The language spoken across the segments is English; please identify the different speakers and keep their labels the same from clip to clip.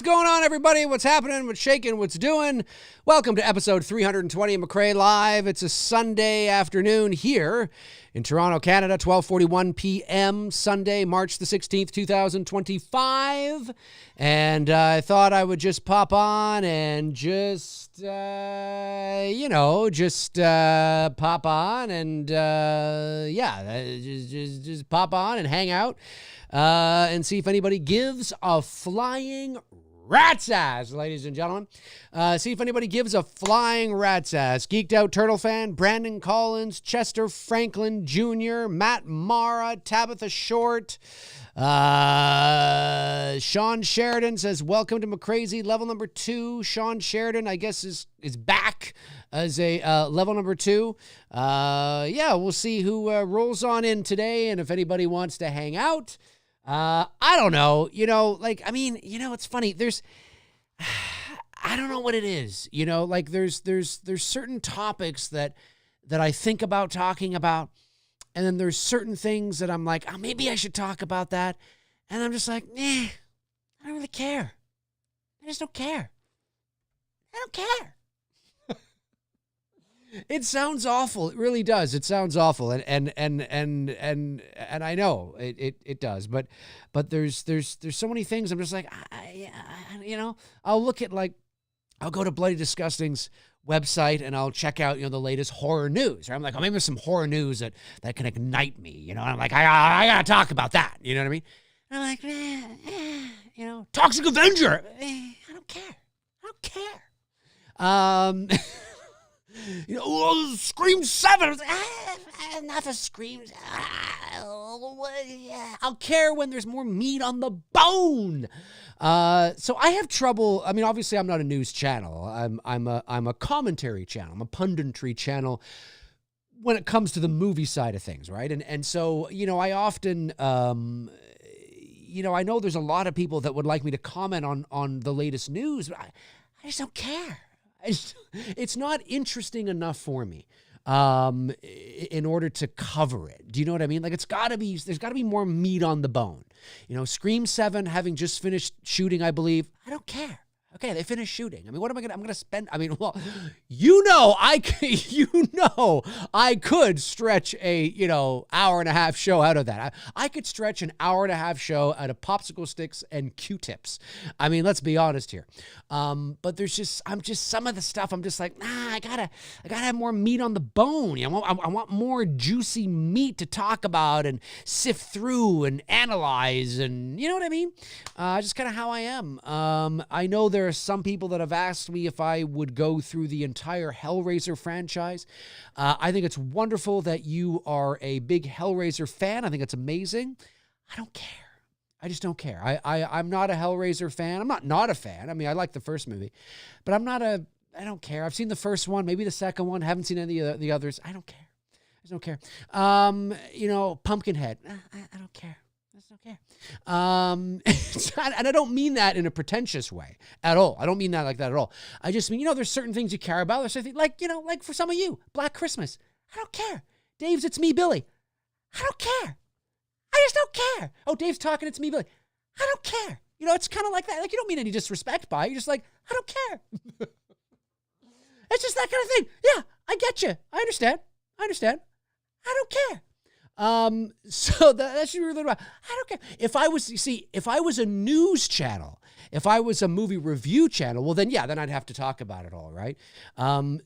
Speaker 1: going on, everybody? What's happening? What's shaking? What's doing? Welcome to episode 320 of McRae Live. It's a Sunday afternoon here in Toronto, Canada, 12:41 p.m., Sunday, March the 16th, 2025. And I thought I would just pop on and just pop on and, just pop on and hang out. And see if anybody gives a flying rat's ass, ladies and gentlemen. See if anybody gives a flying rat's ass. Geeked Out Turtle Fan, Brandon Collins, Chester Franklin Jr., Matt Mara, Tabitha Short. Sean Sheridan says, welcome to McCrazy, level number 2. Sean Sheridan, I guess, is back as a level number 2. We'll see who rolls on in today and if anybody wants to hang out. I don't know, it's funny. I don't know what it is, there's certain topics that I think about talking about. And then there's certain things that I'm like, oh, maybe I should talk about that. And I'm just like, I don't really care. I just don't care. I don't care. It sounds awful. It really does. It sounds awful. And I know it does. But there's so many things. I'm just like, I'll look at I'll go to Bloody Disgusting's website and I'll check out, the latest horror news. Right? I'm like, oh, maybe there's some horror news that can ignite me. And I'm like, I gotta talk about that. You know what I mean? And I'm like, Toxic Avenger. I don't care. I don't care. Scream 7. Enough of screams. I'll care when there's more meat on the bone. So I have trouble. I mean, obviously, I'm not a news channel. I'm a commentary channel. I'm a punditry channel when it comes to the movie side of things, right? And so I often I know there's a lot of people that would like me to comment on the latest news, but I just don't care. It's not interesting enough for me in order to cover it. Do you know what I mean? There's got to be more meat on the bone. Scream 7 having just finished shooting, I believe. I don't care. Okay, they finished shooting. I mean, what am I going to, I'm going to spend, I could stretch a, hour and a half show out of that. I could stretch an hour and a half show out of popsicle sticks and Q-tips. I mean, let's be honest here. But there's some of the stuff I'm just like, I gotta have more meat on the bone. I want more juicy meat to talk about and sift through and analyze and, you know what I mean? Just kind of how I am. I know there are some people that have asked me if I would go through the entire Hellraiser franchise. I think it's wonderful that you are a big Hellraiser fan. I think it's amazing. I don't care. I just don't care. I'm not a Hellraiser fan. I'm not a fan. I mean, I like the first movie, but I don't care. I've seen the first one, maybe the second one. Haven't seen any of the others. I don't care. I just don't care. Pumpkinhead. I don't care. I just don't care. And I don't mean that in a pretentious way at all. I don't mean that like that at all. I just mean, there's certain things you care about. There's certain things, like for some of you, Black Christmas. I don't care. Dave's It's Me, Billy. I don't care. I just don't care. Oh, Dave's talking, it's me, Billy. I don't care. It's kind of like that. You don't mean any disrespect by it. You're just like, I don't care. It's just that kind of thing. Yeah, I get you. I understand. I don't care. So that should be really right. I don't care. If I was a news channel, if I was a movie review channel, well then I'd have to talk about it all, right?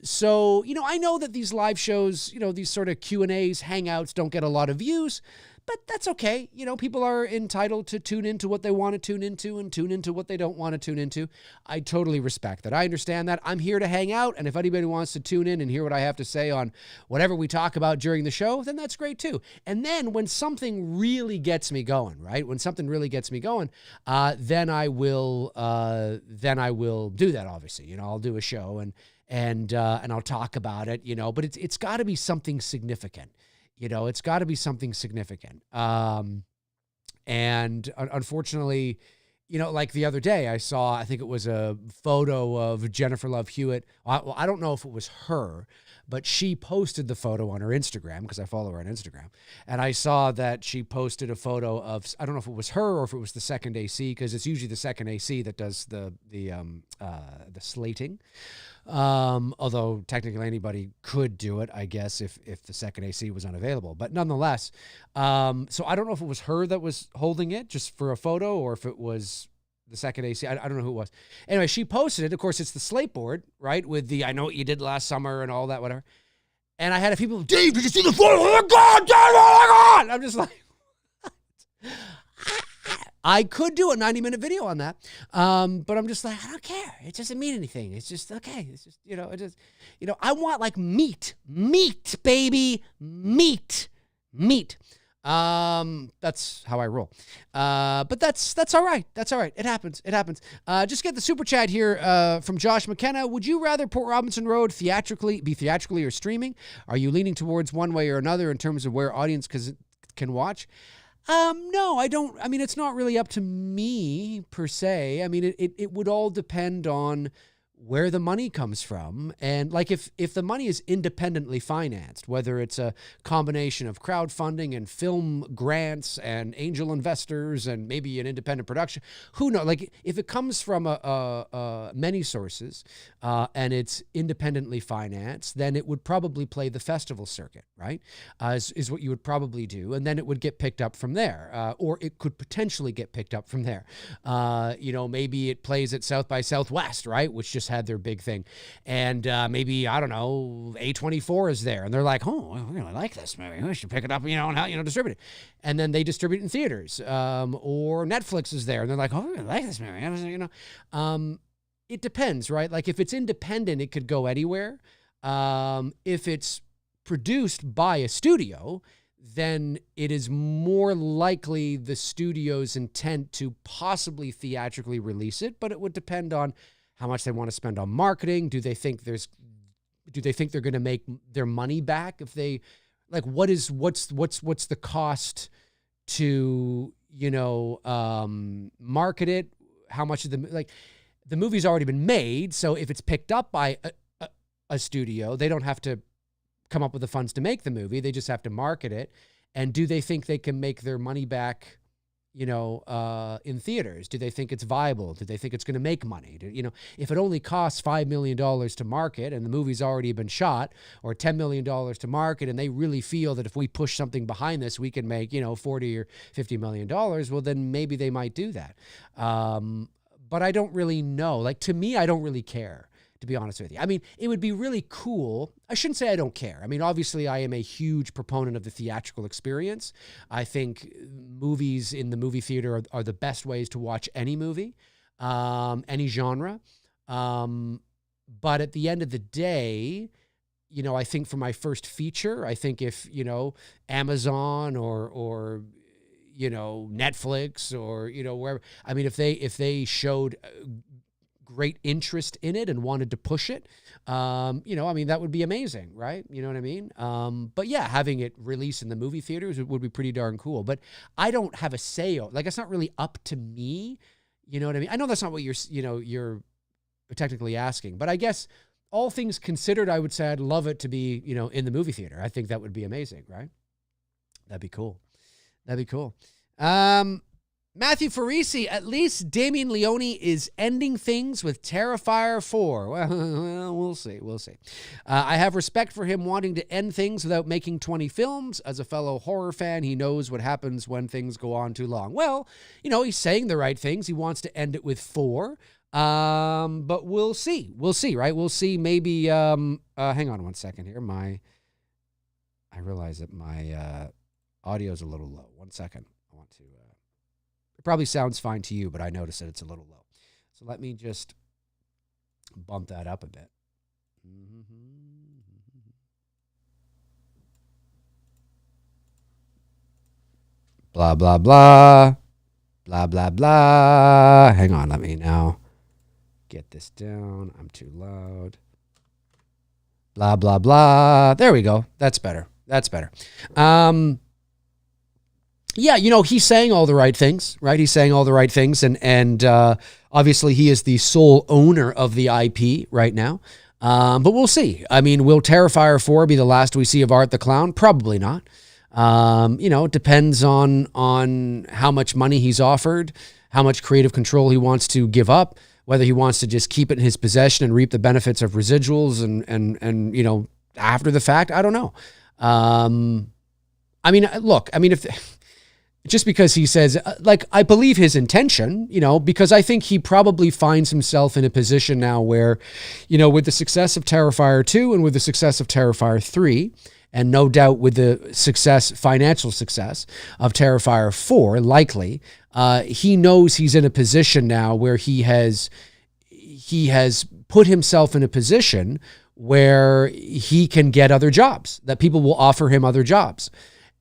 Speaker 1: So, I know that these live shows, these sort of Q&As, hangouts don't get a lot of views, but that's okay. People are entitled to tune into what they want to tune into and tune into what they don't want to tune into. I totally respect that. I understand that. I'm here to hang out, and if anybody wants to tune in and hear what I have to say on whatever we talk about during the show, then that's great too. And then when something really gets me going, right? When something really gets me going, then I will do that, obviously. I'll do a show and I'll talk about it, but it's got to be something significant. It's got to be something significant. And unfortunately, like the other day I saw, I think it was a photo of Jennifer Love Hewitt. Well, I don't know if it was her, but she posted the photo on her Instagram because I follow her on Instagram. And I saw that she posted a photo of, I don't know if it was her or if it was the second AC, because it's usually the second AC that does the slating. Although technically anybody could do it, I guess, if the second AC was unavailable. But nonetheless, so I don't know if it was her that was holding it just for a photo or if it was the second AC. I don't know who it was. Anyway, she posted it. Of course, it's the slate board, right? With the I know what you did last summer and all that, whatever. And I had a few people, Dave, did you see the photo? Oh my God, Dave, oh my God. I'm just like, I could do a 90-minute video on that. But I'm just like, I don't care. It doesn't mean anything. It's just, okay. It's just, I want like meat, baby, meat. That's how I roll. But that's all right. That's all right. It happens. Just get the super chat here from Josh McKenna. Would you rather Port Robinson Road be theatrically or streaming? Are you leaning towards one way or another in terms of where audience can watch? No, I don't. I mean, it's not really up to me per se. I mean, it would all depend on where the money comes from. And like if the money is independently financed, whether it's a combination of crowdfunding and film grants and angel investors and maybe an independent production, who knows? Like if it comes from many sources and it's independently financed, then it would probably play the festival circuit, right? Is what you would probably do. And then it would get picked up from there, or it could potentially get picked up from there. Maybe it plays at South by Southwest, right? Which just had their big thing. And maybe, I don't know, A24 is there. And they're like, oh, I really like this movie. We should pick it up, and distribute it. And then they distribute it in theaters. Or Netflix is there. And they're like, oh, I really like this movie. It depends, right? Like if it's independent, it could go anywhere. If it's produced by a studio, then it is more likely the studio's intent to possibly theatrically release it, but it would depend on how much they want to spend on marketing. Do they think they're going to make their money back if they like what's the cost to market it? How much of the movie's already been made, so if it's picked up by a studio, they don't have to come up with the funds to make the movie. They just have to market it. And do they think they can make their money back, in theaters? Do they think it's viable? Do they think it's going to make money? If it only costs $5 million to market and the movie's already been shot, or $10 million to market, and they really feel that if we push something behind this, we can make, $40 or $50 million, well, then maybe they might do that. But I don't really know. Like, to me, I don't really care, to be honest with you. I mean, it would be really cool. I shouldn't say I don't care. I mean, obviously, I am a huge proponent of the theatrical experience. I think movies in the movie theater are the best ways to watch any movie, any genre. But at the end of the day, I think for my first feature, I think if, Amazon or Netflix or, wherever, I mean, if they showed great interest in it and wanted to push it, that would be amazing, right? You know what I mean? But yeah, having it released in the movie theaters would be pretty darn cool. But I don't have a say. Like, it's not really up to me. You know what I mean? I know that's not what you're technically asking, but I guess all things considered, I would say I'd love it to be, in the movie theater. I think that would be amazing, right? That'd be cool. Matthew Farisi, at least Damien Leone is ending things with Terrifier 4. Well, we'll see. I have respect for him wanting to end things without making 20 films. As a fellow horror fan, he knows what happens when things go on too long. Well, he's saying the right things. He wants to end it with 4. But we'll see. Right? We'll see. Maybe, hang on one second here. I realize that my audio is a little low. 1 second. I want to... It probably sounds fine to you, but I notice that it's a little low. So let me just bump that up a bit. Blah, blah, blah. Blah, blah, blah. Hang on, let me now get this down. I'm too loud. Blah, blah, blah. There we go. That's better. Yeah, he's saying all the right things, right? He's saying all the right things, and obviously he is the sole owner of the IP right now. But we'll see. I mean, will Terrifier 4 be the last we see of Art the Clown? Probably not. It depends on how much money he's offered, how much creative control he wants to give up, whether he wants to just keep it in his possession and reap the benefits of residuals and after the fact. I don't know. If just because he says, I believe his intention, because I think he probably finds himself in a position now where, with the success of Terrifier 2 and with the success of Terrifier 3, and no doubt with the financial success of Terrifier 4, likely, he knows he's in a position now where he has put himself in a position where he can get other jobs, that people will offer him other jobs.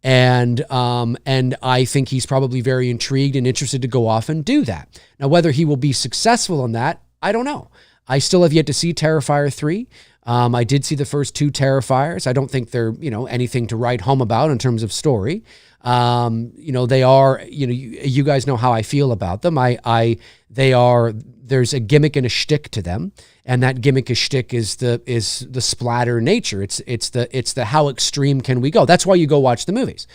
Speaker 1: And I think he's probably very intrigued and interested to go off and do that. Now, whether he will be successful in that, I don't know. I still have yet to see Terrifier 3. I did see the first 2 Terrifiers. I don't think they're, anything to write home about in terms of story. They are, you guys know how I feel about them. There's a gimmick and a shtick to them. And that gimmick and shtick is the splatter nature. It's the how extreme can we go? That's why you go watch the movies.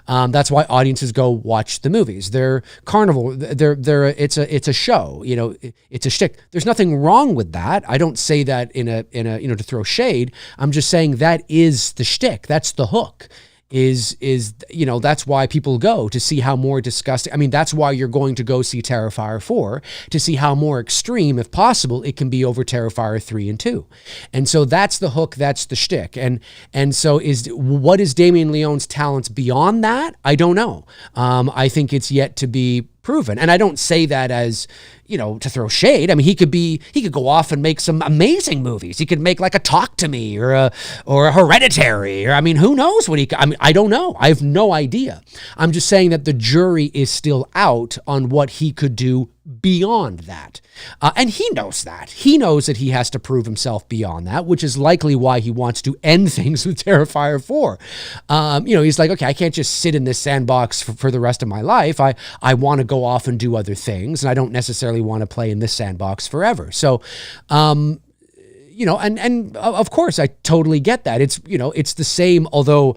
Speaker 1: That's why audiences go watch the movies. They're carnival. It's a show. It's a shtick. There's nothing wrong with that. I don't say that in a to throw shade. I'm just saying that is the shtick. That's the hook. That's why people go to see how more disgusting. I mean, that's why you're going to go see Terrifier 4, to see how more extreme, if possible, it can be over Terrifier 3 and 2. And so that's the hook, that's the shtick. And so what is Damien Leone's talents beyond that? I don't know. I think it's yet to be proven. And I don't say that as, to throw shade. I mean, he could go off and make some amazing movies. He could make like a Talk to Me or a Hereditary, or, who knows what I don't know. I have no idea. I'm just saying that the jury is still out on what he could do beyond that. And he knows that. He knows that he has to prove himself beyond that, which is likely why he wants to end things with Terrifier 4. He's like, okay, I can't just sit in this sandbox for the rest of my life. I want to go off and do other things, and I don't necessarily want to play in this sandbox forever. So, and of course, I totally get that. It's the same, although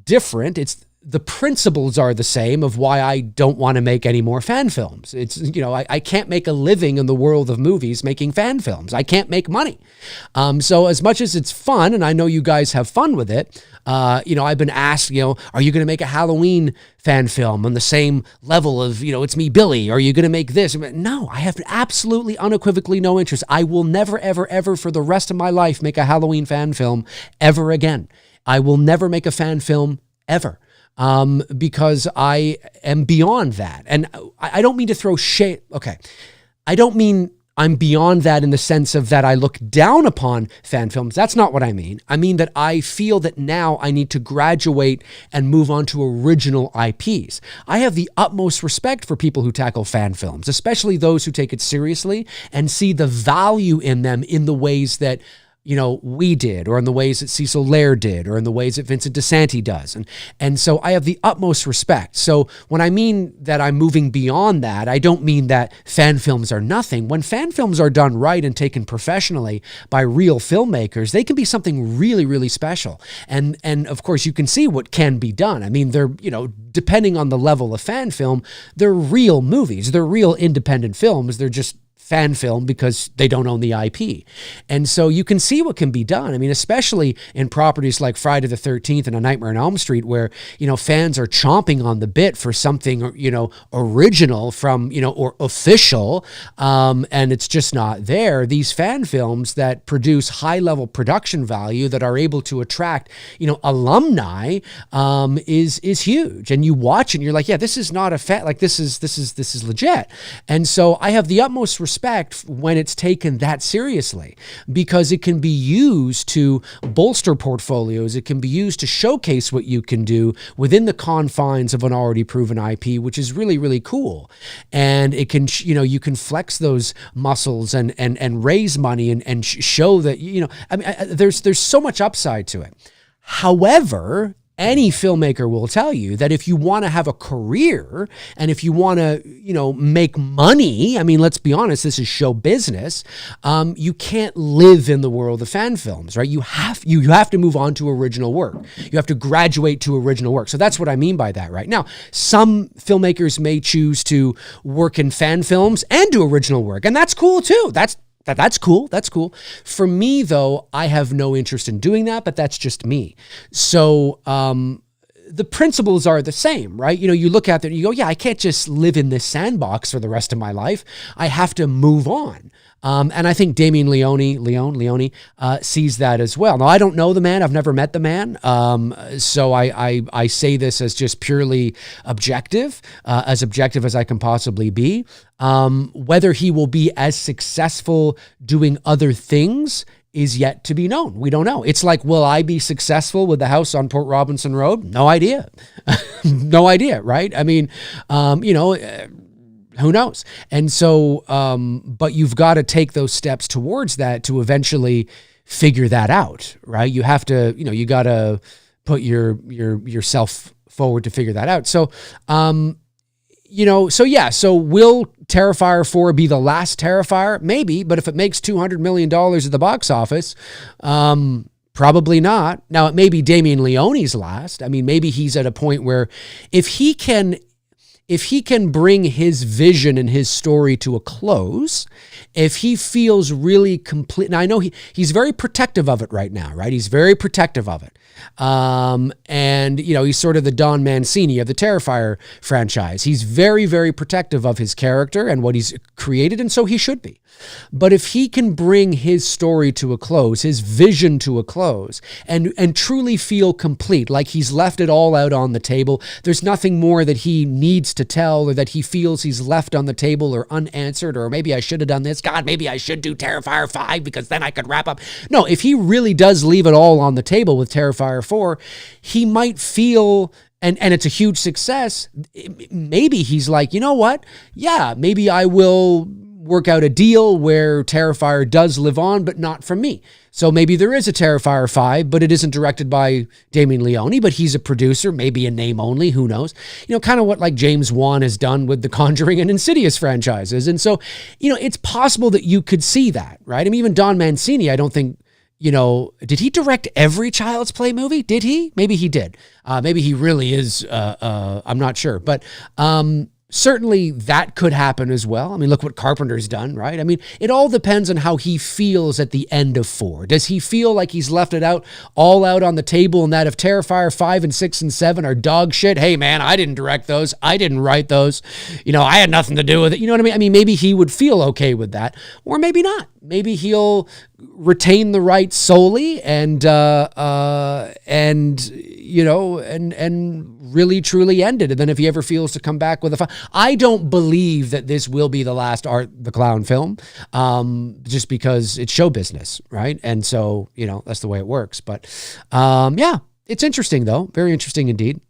Speaker 1: different. The principles are the same of why I don't want to make any more fan films. It's, I can't make a living in the world of movies making fan films. I can't make money. So as much as it's fun, and I know you guys have fun with it, I've been asked, are you going to make a Halloween fan film on the same level of, It's Me, Billy? Are you going to make this? No, I have absolutely unequivocally no interest. I will never, ever, ever for the rest of my life make a Halloween fan film ever again. I will never make a fan film ever. Because I am beyond that. And I don't mean to throw shade. Okay. I don't mean I'm beyond that in the sense of that I look down upon fan films. That's not what I mean. I mean that I feel that now I need to graduate and move on to original IPs. I have the utmost respect for people who tackle fan films, especially those who take it seriously and see the value in them in the ways that we did, or in the ways that Cecil Laird did, or in the ways that Vincent DeSanti does. And so I have the utmost respect. So when I mean that I'm moving beyond that, I don't mean that fan films are nothing. When fan films are done right and taken professionally by real filmmakers, they can be something really, really special. And of course, you can see what can be done. I mean, they're, depending on the level of fan film, they're real movies. They're real independent films. They're just fan film because they don't own the IP. And so you can see what can be done. I mean, especially in properties like Friday the 13th and A Nightmare on Elm Street, where, fans are chomping on the bit for something, original from, or official, and it's just not there. These fan films that produce high level production value that are able to attract, alumni, is huge. And you watch and you're like, yeah, this is not this is legit. And so I have the utmost respect when it's taken that seriously, because it can be used to bolster portfolios. It can be used to showcase what you can do within the confines of an already proven IP, which is really, really cool. And it can, you can flex those muscles and raise money and show that, there's so much upside to it. However, any filmmaker will tell you that if you want to have a career and if you want to, make money, I mean, let's be honest, this is show business. You can't live in the world of fan films, right? You have to move on to original work. You have to graduate to original work. So that's what I mean by that right now. Some filmmakers may choose to work in fan films and do original work, and that's cool too. That's cool. That's cool. For me, though, I have no interest in doing that, but that's just me. So the principles are the same, right? You look at it and you go, yeah, I can't just live in this sandbox for the rest of my life. I have to move on. And I think Damien Leone sees that as well. Now, I don't know the man. I've never met the man. So I say this as just purely objective as I can possibly be. Whether he will be as successful doing other things is yet to be known. We don't know. It's like, will I be successful with the house on Port Robinson Road? No idea. No idea, right? I mean, who knows? And so, but you've got to take those steps towards that to eventually figure that out, right? You have to, you got to put yourself forward to figure that out. So, so will Terrifier 4 be the last Terrifier? Maybe, but if it makes $200 million at the box office, probably not. Now, it may be Damien Leone's last. I mean, maybe he's at a point where if he can bring his vision and his story to a close, if he feels really complete, now I know he's very protective of it right now, right? He's very protective of it. And he's sort of the Don Mancini of the Terrifier franchise. He's very, very protective of his character and what he's created, and so he should be. But if he can bring his story to a close, his vision to a close, and truly feel complete, like he's left it all out on the table, there's nothing more that he needs to tell or that he feels he's left on the table or unanswered, or maybe I should have done this. God, maybe I should do Terrifier 5 because then I could wrap up. No, if he really does leave it all on the table with Terrifier 4, he might feel, and it's a huge success, maybe he's like, you know what? Yeah, maybe I will work out a deal where Terrifier does live on, but not from me. So maybe there is a Terrifier 5, but it isn't directed by Damien Leone, but he's a producer, maybe a name only, who knows? Kind of what like James Wan has done with the Conjuring and Insidious franchises. And so, it's possible that you could see that, right? I mean, even Don Mancini, I don't think, did he direct every Child's Play movie? Did he? Maybe he did. Maybe he really is. I'm not sure. But certainly that could happen as well. I mean, look what Carpenter's done, right? I mean, it all depends on how he feels at the end of 4. Does he feel like he's left it all out on the table, and that if Terrifier 5 and 6 and 7 are dog shit, hey man, I didn't direct those. I didn't write those. I had nothing to do with it. You know what I mean? I mean, maybe he would feel okay with that, or maybe not. Maybe he'll retain the rights solely and really truly end it. And then if he ever feels to come back with I don't believe that this will be the last Art the Clown film, just because it's show business, right? And so, that's the way it works. But yeah, it's interesting though. Very interesting indeed.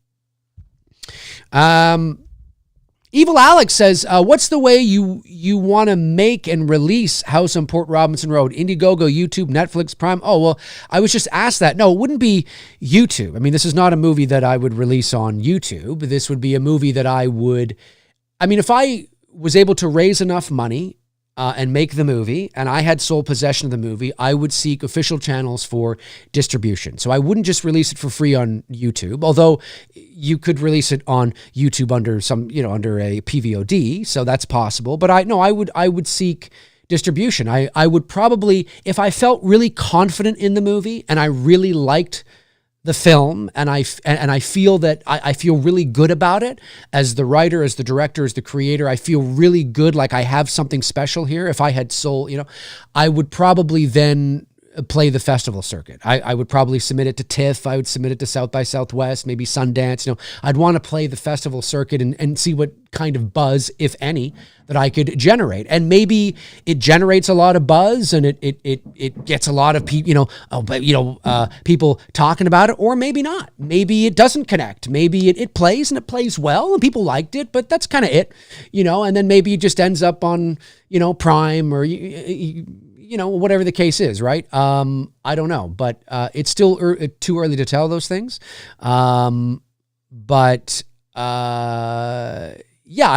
Speaker 1: Evil Alex says, what's the way you want to make and release House on Port Robinson Road? Indiegogo, YouTube, Netflix, Prime? Oh, well, I was just asked that. No, it wouldn't be YouTube. I mean, this is not a movie that I would release on YouTube. This would be a movie that if I was able to raise enough money and make the movie, and I had sole possession of the movie, I would seek official channels for distribution. So I wouldn't just release it for free on YouTube, although you could release it on YouTube under under a PVOD, so that's possible. But I would seek distribution. I would probably, if I felt really confident in the movie and I really liked the film, and I feel that I feel really good about it as the writer, as the director, as the creator. I feel really good, like I have something special here. If I had soul, I would probably then play the festival circuit. I would probably submit it to TIFF. I would submit it to South by Southwest, maybe Sundance. I'd want to play the festival circuit and see what kind of buzz, if any, that I could generate. And maybe it generates a lot of buzz and it gets a lot of people, people talking about it, or maybe not. Maybe it doesn't connect. Maybe it plays and it plays well and people liked it, but that's kind of it, and then maybe it just ends up on, Prime or whatever the case is, right? I don't know, but it's still too early to tell those things. But yeah,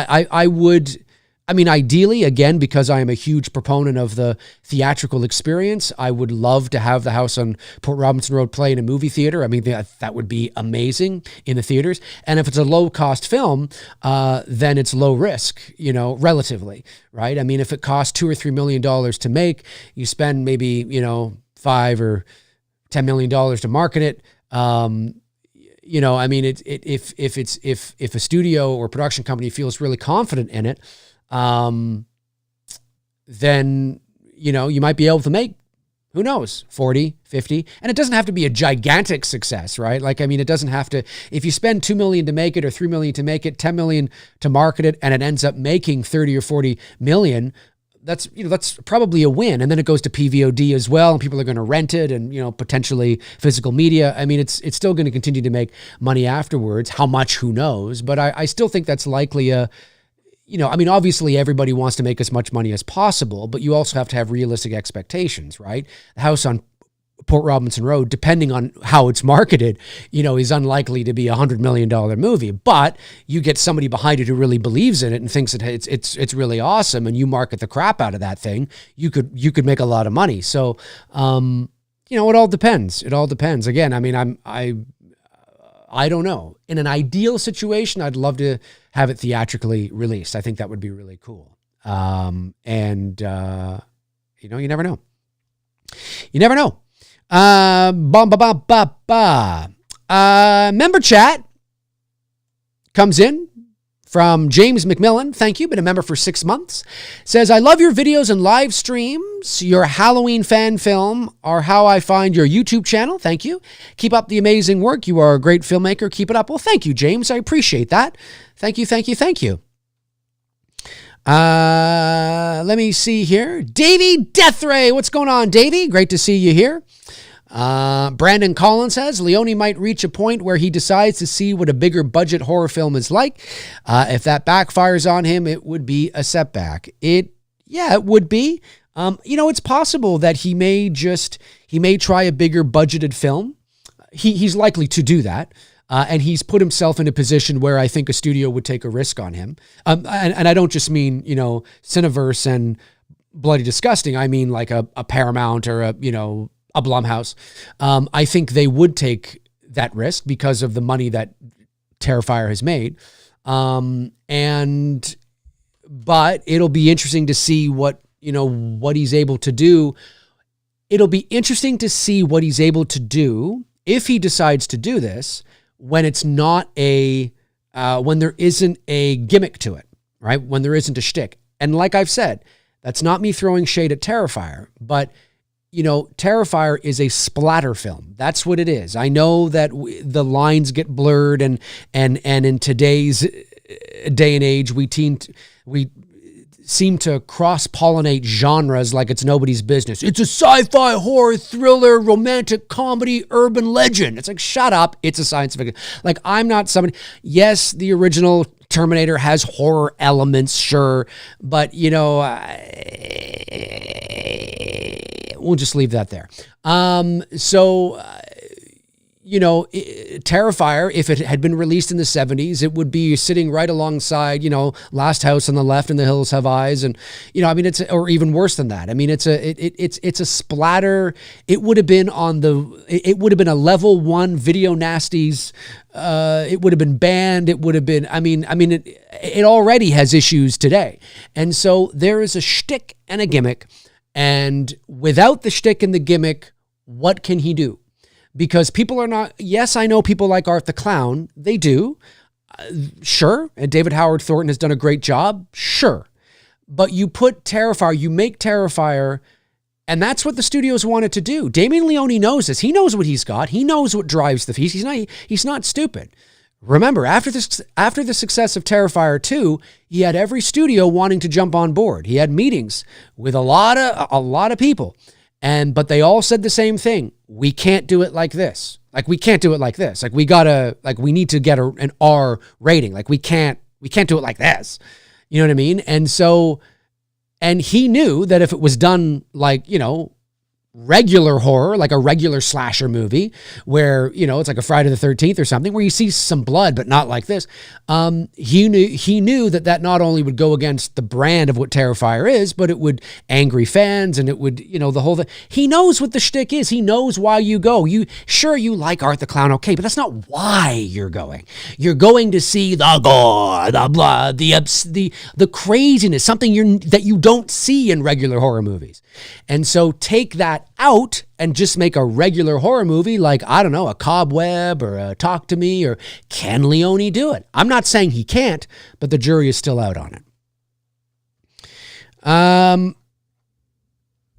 Speaker 1: I would. I mean, ideally, again, because I am a huge proponent of the theatrical experience, I would love to have the house on Port Robinson Road play in a movie theater. I mean, that would be amazing in the theaters. And if it's a low-cost film, then it's low risk, relatively, right? I mean, if it costs $2 or $3 million to make, you spend maybe, $5 or $10 million to market it. I mean, if a studio or production company feels really confident in it, then, you might be able to make, who knows, 40, 50, and it doesn't have to be a gigantic success, right? Like, I mean, it doesn't have to, if you spend $2 million to make it or $3 million to make it, $10 million to market it, and it ends up making 30 or 40 million, that's probably a win. And then it goes to PVOD as well, and people are going to rent it and, potentially physical media. I mean, it's still going to continue to make money afterwards. How much, who knows? But I still think that's likely I mean, obviously everybody wants to make as much money as possible, but you also have to have realistic expectations, right? The house on Port Robinson Road, depending on how it's marketed, is unlikely to be $100 million movie, but you get somebody behind it who really believes in it and thinks that it's really awesome, and you market the crap out of that thing, you could make a lot of money. So, it all depends. It all depends. Again, I mean, I don't know. In an ideal situation, I'd love to have it theatrically released. I think that would be really cool. You never know. You never know. Member chat comes in from James McMillan. Thank you. Been a member for 6 months. Says, I love your videos and live streams. Your Halloween fan film are how I find your YouTube channel. Thank you. Keep up the amazing work. You are a great filmmaker. Keep it up. Well, thank you, James. I appreciate that. Thank you. Thank you. Thank you. Let me see here. Davey Deathray. What's going on, Davey? Great to see you here. Brandon Collins says Leone might reach a point where he decides to see what a bigger budget horror film is like. If that backfires on him, it would be a setback. It would be. It's possible that he may try a bigger budgeted film. He's likely to do that. And he's put himself in a position where I think a studio would take a risk on him. And I don't just mean, Cineverse and Bloody Disgusting. I mean like a Paramount or a Blumhouse. I think they would take that risk because of the money that Terrifier has made. But it'll be interesting to see what he's able to do. It'll be interesting to see what he's able to do if he decides to do this when it's not when there isn't a gimmick to it, right? When there isn't a shtick. And like I've said, that's not me throwing shade at Terrifier, but Terrifier is a splatter film. That's what it is. I know that the lines get blurred, and in today's day and age, we seem to cross-pollinate genres like it's nobody's business. It's a sci-fi, horror, thriller, romantic comedy, urban legend. It's like, shut up. It's a science fiction. Like, I'm not somebody. Yes, the original Terminator has horror elements, sure, but we'll just leave that there. Terrifier, if it had been released in the 70s, it would be sitting right alongside, Last House on the Left and The Hills Have Eyes. And, or even worse than that. I mean, it's a splatter. It would have been a level 1 video nasties. It would have been banned. It would have been, it already has issues today. And so there is a shtick and a gimmick. And without the shtick and the gimmick, what can he do? Because people are not, yes, I know people like Art the Clown. They do. Sure. And David Howard Thornton has done a great job. Sure. But you put Terrifier, you make Terrifier, and that's what the studios wanted to do. Damien Leone knows this. He knows what he's got. He knows what drives the feast. He's not stupid. Remember, after the success of Terrifier 2, he had every studio wanting to jump on board. He had meetings with a lot of people. But they all said the same thing. We can't do it like this. Like, we can't do it like this. Like, we need to get an R rating. Like, we can't do it like this. You know what I mean? And And he knew that if it was done like, regular horror, like a regular slasher movie where, it's like a Friday the 13th or something where you see some blood, but not like this. He knew that not only would go against the brand of what Terrifier is, but it would angry fans and it would, the whole thing. He knows what the shtick is. He knows why you go. You like Art the Clown. Okay. But that's not why you're going. You're going to see the gore, the blood, the craziness, something that you don't see in regular horror movies. And so take that out and just make a regular horror movie like, I don't know, a Cobweb or a Talk to Me, or can Leone do it? I'm not saying he can't, but the jury is still out on it.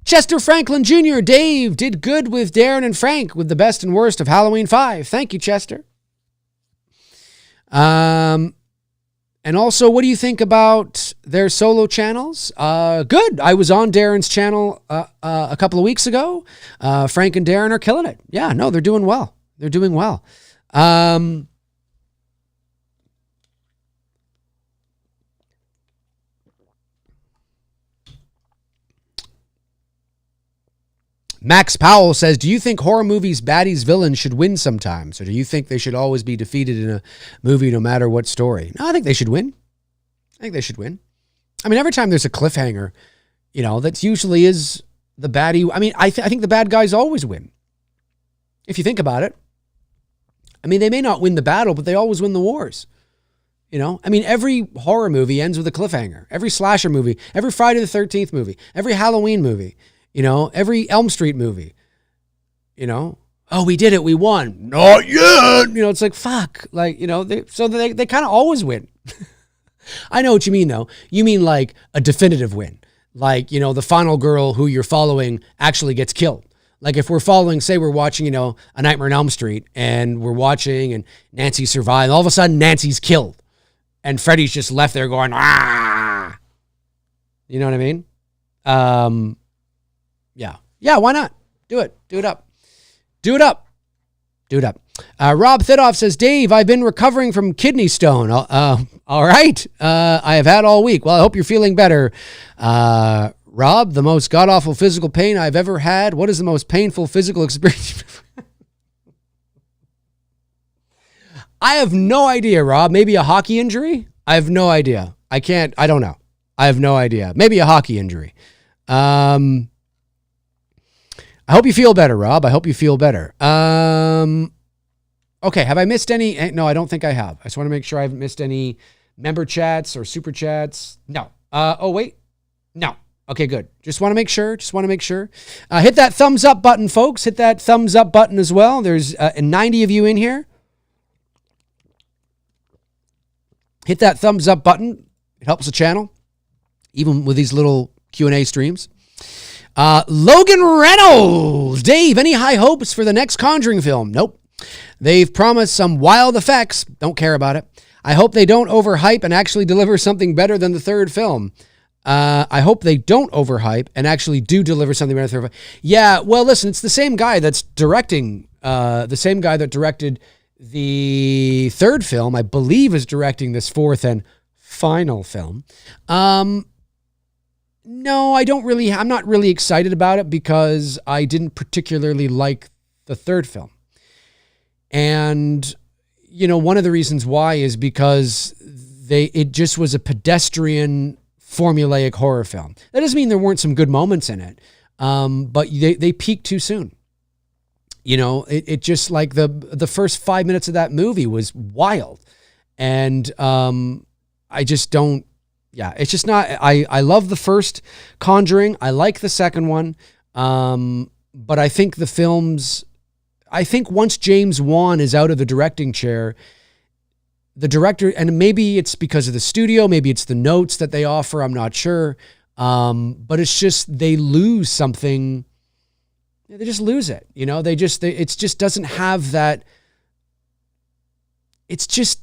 Speaker 1: Chester Franklin Jr., Dave did good with Darren and Frank with the best and worst of Halloween 5. Thank you, Chester. And also, what do you think about their solo channels? Good. I was on Darren's channel a couple of weeks ago. Frank and Darren are killing it. Yeah, no, they're doing well. They're doing well. Max Powell says, do you think horror movies' baddies villains should win sometimes? Or do you think they should always be defeated in a movie no matter what story? No, I think they should win. I mean, every time there's a cliffhanger, that usually is the baddie. I mean, I think the bad guys always win. If you think about it. I mean, they may not win the battle, but they always win the wars. I mean, every horror movie ends with a cliffhanger. Every slasher movie, every Friday the 13th movie, every Halloween movie. Every Elm Street movie, oh, we did it. We won. Not yet. It's like, fuck. Like, they kind of always win. I know what you mean, though. You mean like a definitive win. Like, the final girl who you're following actually gets killed. Like if we're following, say we're watching, A Nightmare on Elm Street and we're watching and Nancy survived. All of a sudden, Nancy's killed. And Freddy's just left there going, ah. You know what I mean? Yeah, why not? Do it. Do it up. Rob Thidoff says, Dave, I've been recovering from kidney stone. All right. I have had all week. Well, I hope you're feeling better. Rob, the most god-awful physical pain I've ever had. What is the most painful physical experience? I have no idea, Rob. Maybe a hockey injury? I have no idea. I don't know. I have no idea. Maybe a hockey injury. I hope you feel better, Rob. I hope you feel better. Okay, have I missed any? No, I don't think I have. I just want to make sure I haven't missed any member chats or super chats. No. Oh, wait. No. Okay, good. Just want to make sure. Hit that thumbs up button, folks. Hit that thumbs up button as well. There's 90 of you in here. Hit that thumbs up button. It helps the channel, even with these little Q&A streams. Logan Reynolds. Dave, any high hopes for the next Conjuring film? Nope. They've promised some wild effects. Don't care about it. I hope they don't overhype and actually deliver something better than the third film. I hope they don't overhype and actually do deliver something better than the third film. Yeah, well, listen, it's the same guy that's directing, the same guy that directed the third film, I believe is directing this fourth and final film. No, I'm not really excited about it because I didn't particularly like the third film. And, one of the reasons why is because it just was a pedestrian, formulaic horror film. That doesn't mean there weren't some good moments in it, but they peaked too soon. It just like the first 5 minutes of that movie was wild. And I just don't. Yeah, it's just not, I love the first Conjuring. I like the second one. But I think once James Wan is out of the directing chair, the director, and maybe it's because of the studio, maybe it's the notes that they offer, I'm not sure. But it's just, they lose something. They just lose it. It just doesn't have that. It's just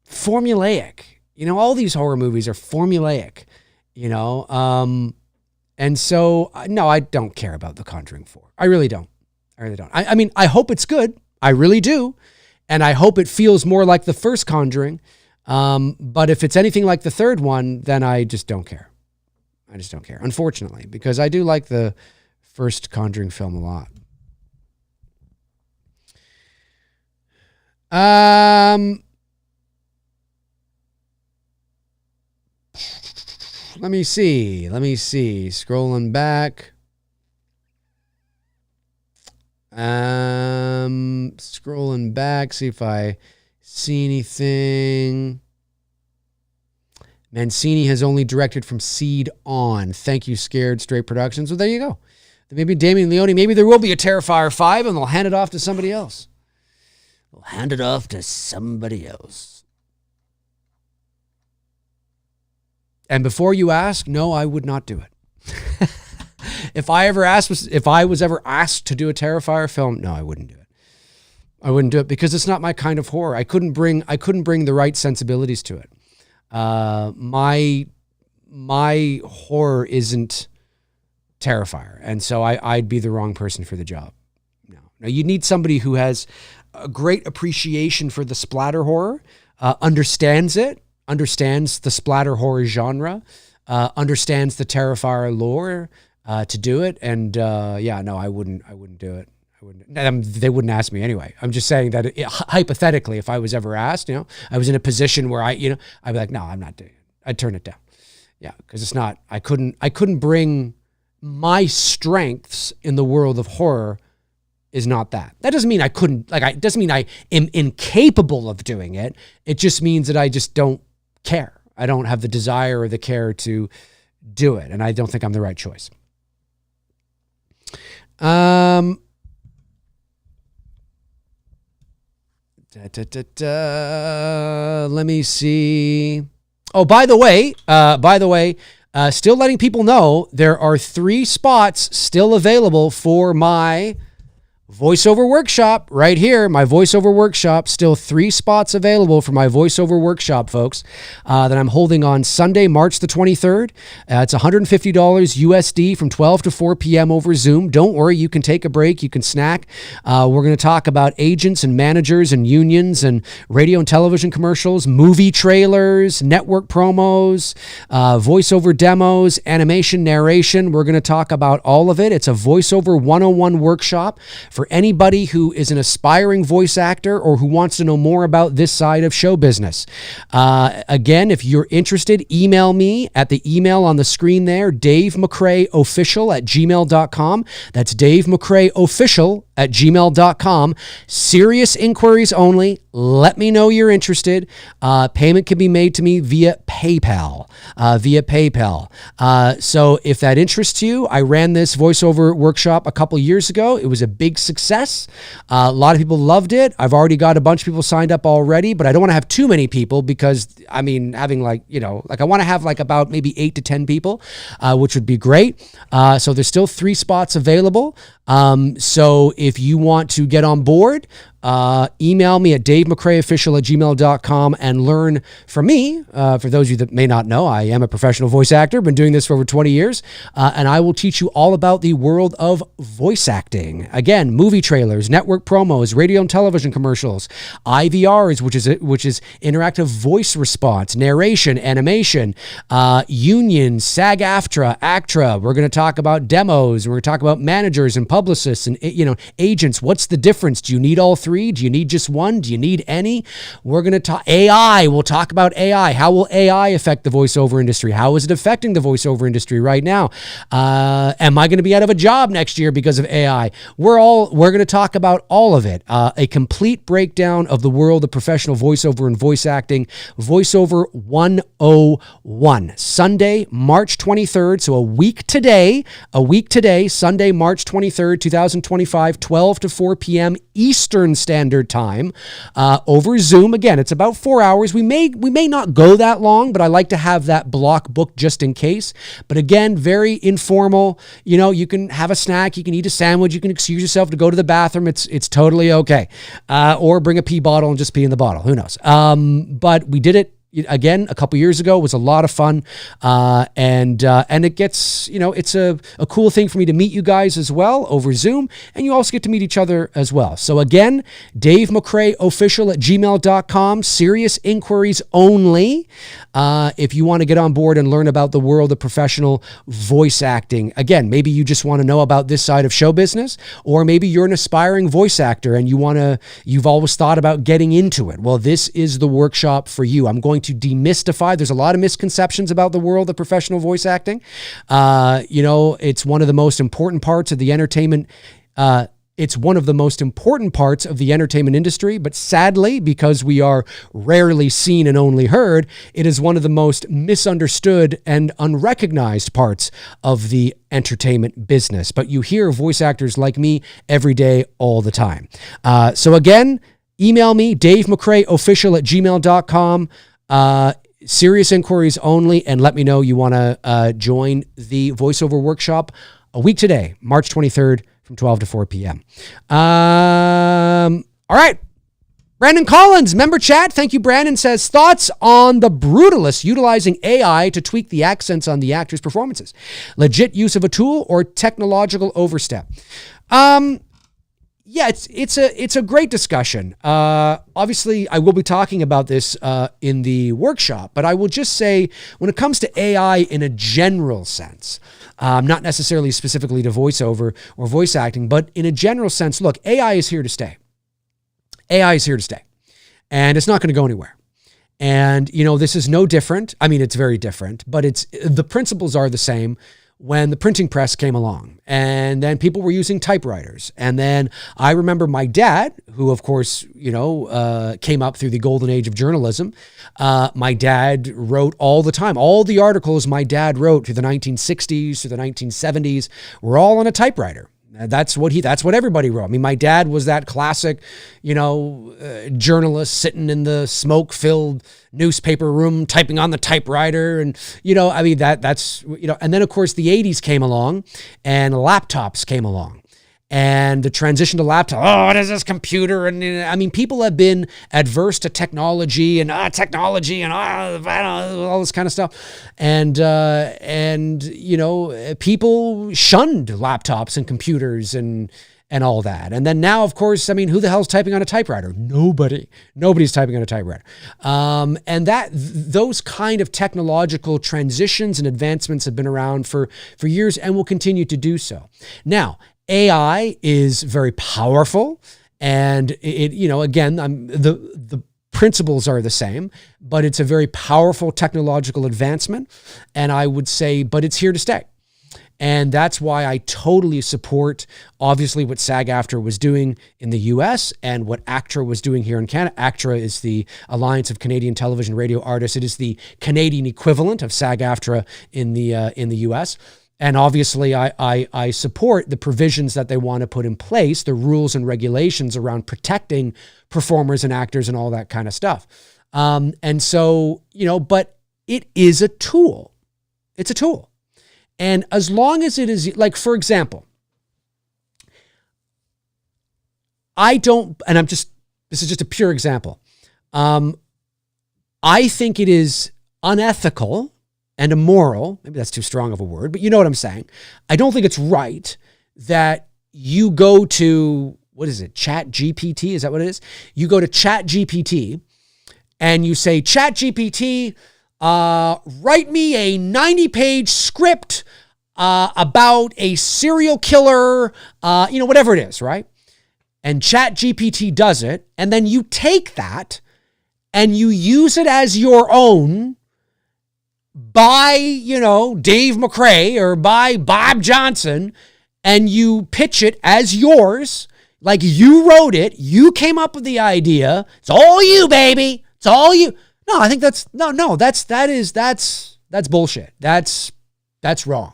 Speaker 1: formulaic. All these horror movies are formulaic, and so, no, I don't care about The Conjuring 4. I really don't. I mean, I hope it's good. I really do. And I hope it feels more like the first Conjuring. But if it's anything like the third one, then I just don't care. I just don't care, unfortunately, because I do like the first Conjuring film a lot. Let me see. Scrolling back. See if I see anything. Mancini has only directed from Seed on. Thank you, Scared Straight Productions. Well, there you go. Maybe Damien Leone, maybe there will be a Terrifier 5 and they'll hand it off to somebody else. And before you ask, no, I would not do it. If I was ever asked to do a Terrifier film, no, I wouldn't do it. I wouldn't do it because it's not my kind of horror. I couldn't bring the right sensibilities to it. My horror isn't Terrifier, and so I'd be the wrong person for the job. No, you need somebody who has a great appreciation for the splatter horror, understands the splatter horror genre, understands the Terrifier lore to do it. And I wouldn't do it. They wouldn't ask me anyway. I'm just saying that hypothetically, if I was ever asked, I was in a position where I'd be like, no, I'm not doing it. I'd turn it down. Yeah, because it's not. I couldn't bring my strengths in the world of horror. Is not that. That doesn't mean I couldn't. It doesn't mean I am incapable of doing it. It just means that I just don't care. I don't have the desire or the care to do it, and I don't think I'm the right choice. Let me see. Oh, by the way, still letting people know there are 3 spots still available for my voiceover workshop right here. My voiceover workshop, still 3 spots available for my voiceover workshop, folks, that I'm holding on Sunday, March the 23rd. It's $150 USD from 12 to 4 p.m. over Zoom. Don't worry, you can take a break, you can snack. We're going to talk about agents and managers and unions and radio and television commercials, movie trailers, network promos, voiceover demos, animation, narration. We're going to talk about all of it. It's a voiceover 101 workshop for anybody who is an aspiring voice actor or who wants to know more about this side of show business. Again, if you're interested, email me at the email on the screen there, davemcraeofficial@gmail.com. That's davemcraeofficial@gmail.com. Serious inquiries only. Let me know you're interested. Payment can be made to me via PayPal. So if that interests you, I ran this voiceover workshop a couple years ago. It was a big success. A lot of people loved it. I've already got a bunch of people signed up already, but I don't want to have too many people because, having I want to have about maybe 8 to 10 people, which would be great. So there's still 3 spots available. So if you want to get on board, email me at davemcraeofficial@gmail.com and learn from me. For those of you that may not know, I am a professional voice actor, been doing this for over 20 years, and I will teach you all about the world of voice acting. Again, movie trailers, network promos, radio and television commercials, IVRs, which is interactive voice response, narration, animation, unions, SAG-AFTRA, ACTRA. We're going to talk about demos. We're going to talk about managers and publicists and agents. What's the difference? Do you need all 3? Do you need just one? Do you need any? We're going to talk AI. We'll talk about AI. How will AI affect the voiceover industry? How is it affecting the voiceover industry right now? Am I going to be out of a job next year because of AI? We're going to talk about all of it. A complete breakdown of the world of professional voiceover and voice acting. Voiceover 101. Sunday, March 23rd. So a week today, Sunday, March 23rd, 2025, 12 to 4 p.m. Eastern Standard Time, over Zoom. Again, it's about 4 hours. We may not go that long, but I like to have that block booked just in case. But again, very informal. You can have a snack, you can eat a sandwich, you can excuse yourself to go to the bathroom. It's totally okay. Or bring a pee bottle and just pee in the bottle. Who knows? But we did it again, a couple years ago. It was a lot of fun. And it gets, it's a cool thing for me to meet you guys as well over Zoom. And you also get to meet each other as well. So again, Dave McRae official at gmail.com, serious inquiries only. If you want to get on board and learn about the world of professional voice acting. Again, maybe you just want to know about this side of show business, or maybe you're an aspiring voice actor and you've always thought about getting into it. Well, this is the workshop for you. I'm going to demystify. There's a lot of misconceptions about the world of professional voice acting. It's one of the most important parts of the entertainment. It's one of the most important parts of the entertainment industry, but sadly, because we are rarely seen and only heard, it is one of the most misunderstood and unrecognized parts of the entertainment business. But you hear voice actors like me every day, all the time. So again, email me, davemcraeofficial at gmail.com. Serious inquiries only, and let me know you want to join the voiceover workshop a week today, March 23rd from 12 to 4 p.m. All right. Brandon Collins, member chat. Thank you, Brandon. Says, thoughts on The Brutalist utilizing AI to tweak the accents on the actors' performances. Legit use of a tool or technological overstep? Yeah, it's a great discussion. Obviously, I will be talking about this in the workshop, but I will just say when it comes to AI in a general sense, not necessarily specifically to voiceover or voice acting, but in a general sense, look, AI is here to stay. AI is here to stay, and it's not going to go anywhere. And, this is no different. I mean, it's very different, but the principles are the same. When the printing press came along, and then people were using typewriters. And then I remember my dad, who of course, came up through the golden age of journalism. My dad wrote all the time. All the articles my dad wrote through the 1960s, through the 1970s, were all on a typewriter. That's what everybody wrote. I mean, my dad was that classic, journalist sitting in the smoke-filled newspaper room, typing on the typewriter. And, that's and then of course the 80s came along and laptops came along. And the transition to laptop, what is this computer? And people have been adverse to technology and all this kind of stuff. And people shunned laptops and computers and all that. And then now, of course, who the hell's typing on a typewriter? Nobody's typing on a typewriter. And those kind of technological transitions and advancements have been around for years and will continue to do so. Now, AI is very powerful, and the principles are the same, but it's a very powerful technological advancement. And I would say, but it's here to stay. And that's why I totally support, obviously, what SAG-AFTRA was doing in the US and what ACTRA was doing here in Canada. ACTRA is the Alliance of Canadian Television Radio Artists. It is the Canadian equivalent of SAG-AFTRA in the US. And obviously, I support the provisions that they want to put in place, the rules and regulations around protecting performers and actors and all that kind of stuff. And so, but it is a tool. It's a tool. And as long as it is, like, for example, this is just a pure example. I think it is unethical and immoral, maybe that's too strong of a word, but you know what I'm saying. I don't think it's right that you go to, what is it, Chat GPT? Is that what it is? You go to Chat GPT and you say, Chat GPT, write me a 90-page script about a serial killer, whatever it is, right? And Chat GPT does it, and then you take that and you use it as your own by, Dave McRae or by Bob Johnson, and you pitch it as yours, like you wrote it, you came up with the idea. It's all you, baby. It's all you. No, I think that's bullshit. That's wrong.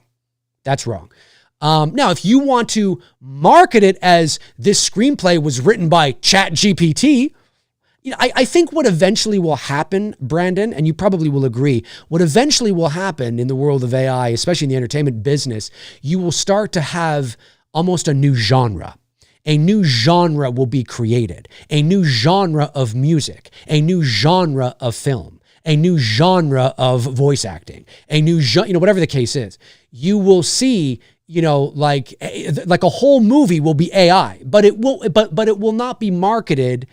Speaker 1: That's wrong. Now, if you want to market it as this screenplay was written by ChatGPT, I think what eventually will happen, Brandon, and you probably will agree, what eventually will happen in the world of AI, especially in the entertainment business, you will start to have almost a new genre. A new genre will be created, a new genre of music, a new genre of film. a new genre of voice acting, a new genre, whatever the case is. You will see, like a whole movie will be AI, but it will not be marketed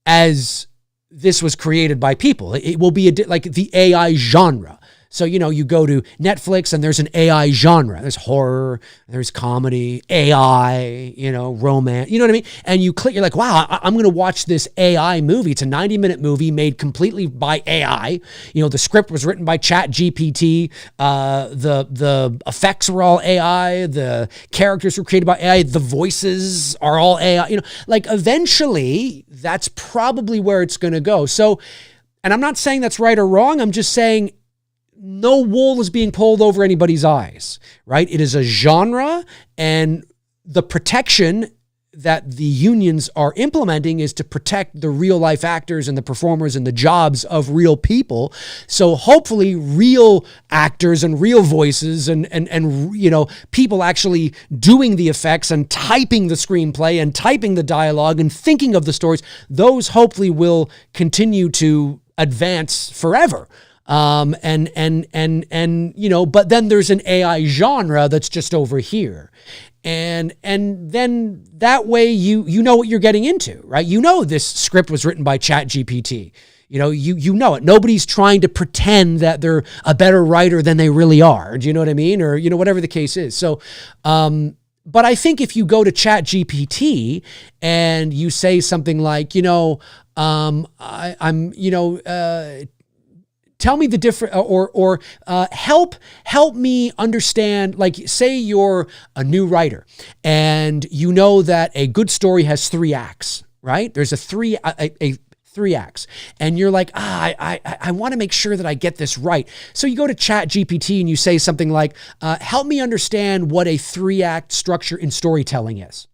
Speaker 1: as this was created by people. It will be like the AI genre. So, you go to Netflix and there's an AI genre. There's horror, there's comedy, AI, romance, you know what I mean? And you click, you're like, wow, I'm going to watch this AI movie. It's a 90-minute movie made completely by AI. The script was written by ChatGPT. The effects were all AI. The characters were created by AI. The voices are all AI. Like eventually that's probably where it's going to go. So, and I'm not saying that's right or wrong. I'm just saying, no wool is being pulled over anybody's eyes, right? It is a genre, and the protection that the unions are implementing is to protect the real life actors and the performers and the jobs of real people. So hopefully real actors and real voices and people actually doing the effects and typing the screenplay and typing the dialogue and thinking of the stories, those hopefully will continue to advance forever. But then there's an AI genre that's just over here. And then that way you know what you're getting into, right? This script was written by ChatGPT. You know it. Nobody's trying to pretend that they're a better writer than they really are. Do you know what I mean? Or, whatever the case is. So, but I think if you go to ChatGPT and you say something like, tell me the different, or help me understand, like say you're a new writer and you know that a good story has 3 acts, right? There's a three acts, and you're like, I want to make sure that I get this right. So you go to ChatGPT and you say something like, help me understand what a 3-act structure in storytelling is.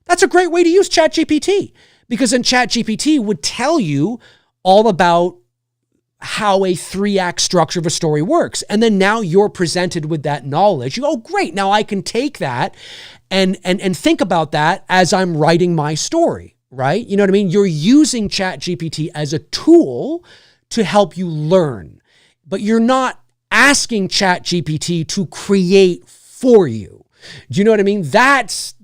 Speaker 1: That's a great way to use ChatGPT, because then ChatGPT would tell you all about how a 3-act structure of a story works. And then now you're presented with that knowledge. You go, oh, great. Now I can take that and think about that as I'm writing my story, right? You know what I mean? You're using ChatGPT as a tool to help you learn, but you're not asking ChatGPT to create for you. Do you know what I mean? That's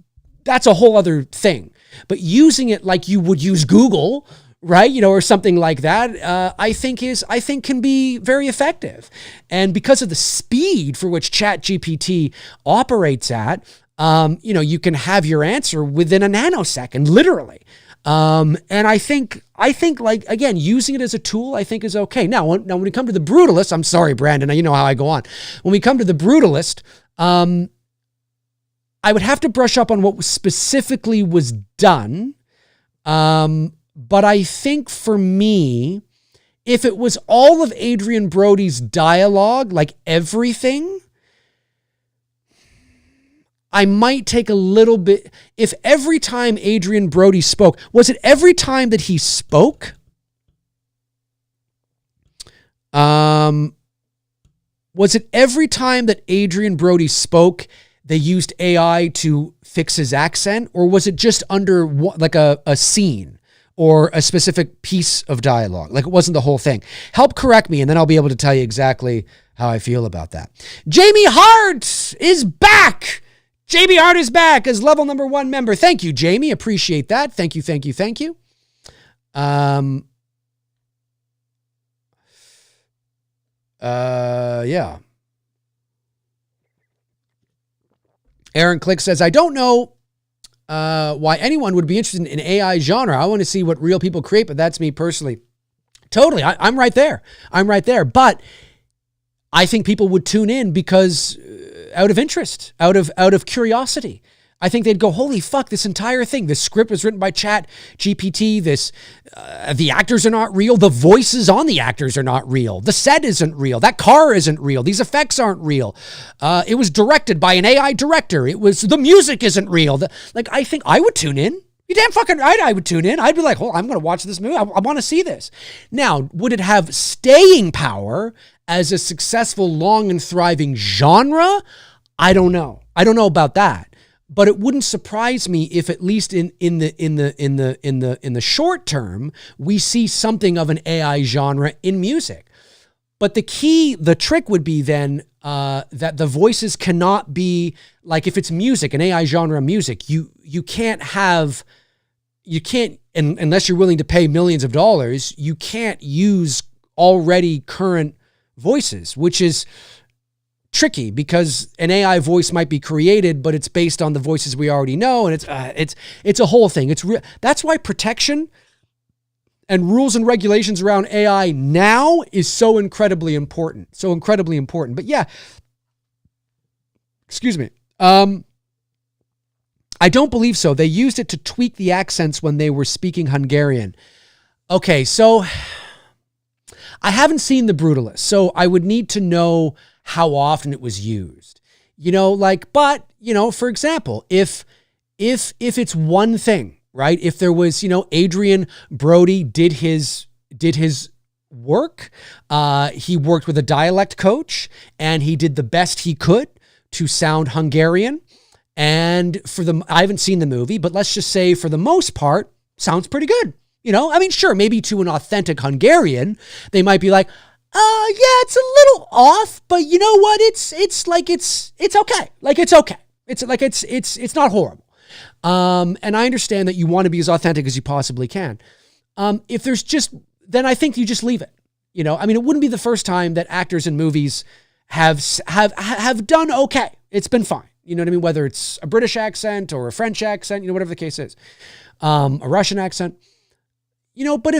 Speaker 1: a whole other thing. But using it like you would use Google, right? Or something like that, I think can be very effective. And because of the speed for which ChatGPT operates at, you can have your answer within a nanosecond, literally. And I think like, again, using it as a tool, I think is okay. Now when we come to the brutalist, I'm sorry, Brandon, you know how I go on. When we come to the brutalist, I would have to brush up on what specifically was done. But I think for me, if it was all of Adrian Brody's dialogue, like everything, I might take a little bit. If every time Adrian Brody spoke, was it every time that he spoke? Was it every time that Adrian Brody spoke, they used AI to fix his accent? Or was it just under like a scene? Or a specific piece of dialogue? Like it wasn't the whole thing. Help correct me, and then I'll be able to tell you exactly how I feel about that. Jamie Hart is back. Jamie Hart is back as level number 1 member. Thank you, Jamie. Appreciate that. Thank you. Yeah. Aaron Click says, I don't know why anyone would be interested in AI genre. I want to see what real people create, but that's me personally. Totally. I'm right there. But I think people would tune in because out of interest, out of curiosity. I think they'd go, holy fuck, this entire thing. This script was written by ChatGPT. The actors are not real. The voices on the actors are not real. The set isn't real. That car isn't real. These effects aren't real. It was directed by an AI director. The music isn't real. I think I would tune in. You damn fucking right I would tune in. I'd be like, oh, I'm going to watch this movie. I want to see this. Now, would it have staying power as a successful, long and thriving genre? I don't know. I don't know about that. But it wouldn't surprise me if at least in the short term, we see something of an AI genre in music. But the trick would be then that the voices cannot be, like if it's music, an AI genre music, you can't, unless you're willing to pay millions of dollars, you can't use already current voices, which is tricky because an AI voice might be created, but it's based on the voices we already know, and it's a whole thing. That's why protection and rules and regulations around AI now is so incredibly important. But yeah, excuse me. I don't believe so. They used it to tweak the accents when they were speaking Hungarian. Okay, so I haven't seen The Brutalist, so I would need to know how often it was used. For example, if it's one thing, right? If there was, Adrian Brody did his work, he worked with a dialect coach and he did the best he could to sound Hungarian. And I haven't seen the movie, but let's just say for the most part, sounds pretty good. Sure, maybe to an authentic Hungarian, they might be like, yeah, it's a little off, but you know what? It's okay. It's not horrible. And I understand that you want to be as authentic as you possibly can. If there's then I think you just leave it. It wouldn't be the first time that actors in movies have done okay. It's been fine. You know what I mean? Whether it's a British accent or a French accent, whatever the case is, a Russian accent, but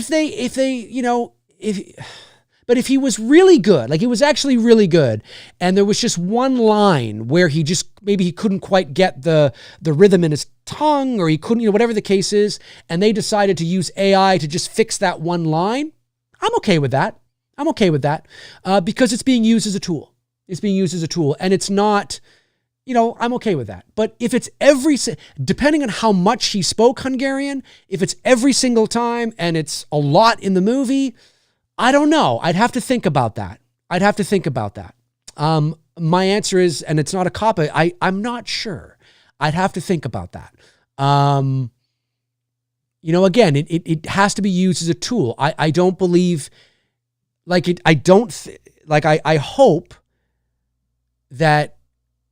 Speaker 1: But if he was really good, like he was actually really good, and there was just one line where he couldn't quite get the rhythm in his tongue, or he couldn't, whatever the case is, and they decided to use AI to just fix that one line, I'm okay with that. Because it's being used as a tool. And it's not, I'm okay with that. But if it's depending on how much he spoke Hungarian, if it's every single time and it's a lot in the movie, I don't know. I'd have to think about that. My answer is, and it's not a cop-out, I'm not sure. I'd have to think about that. Again, it has to be used as a tool. I don't believe, I hope that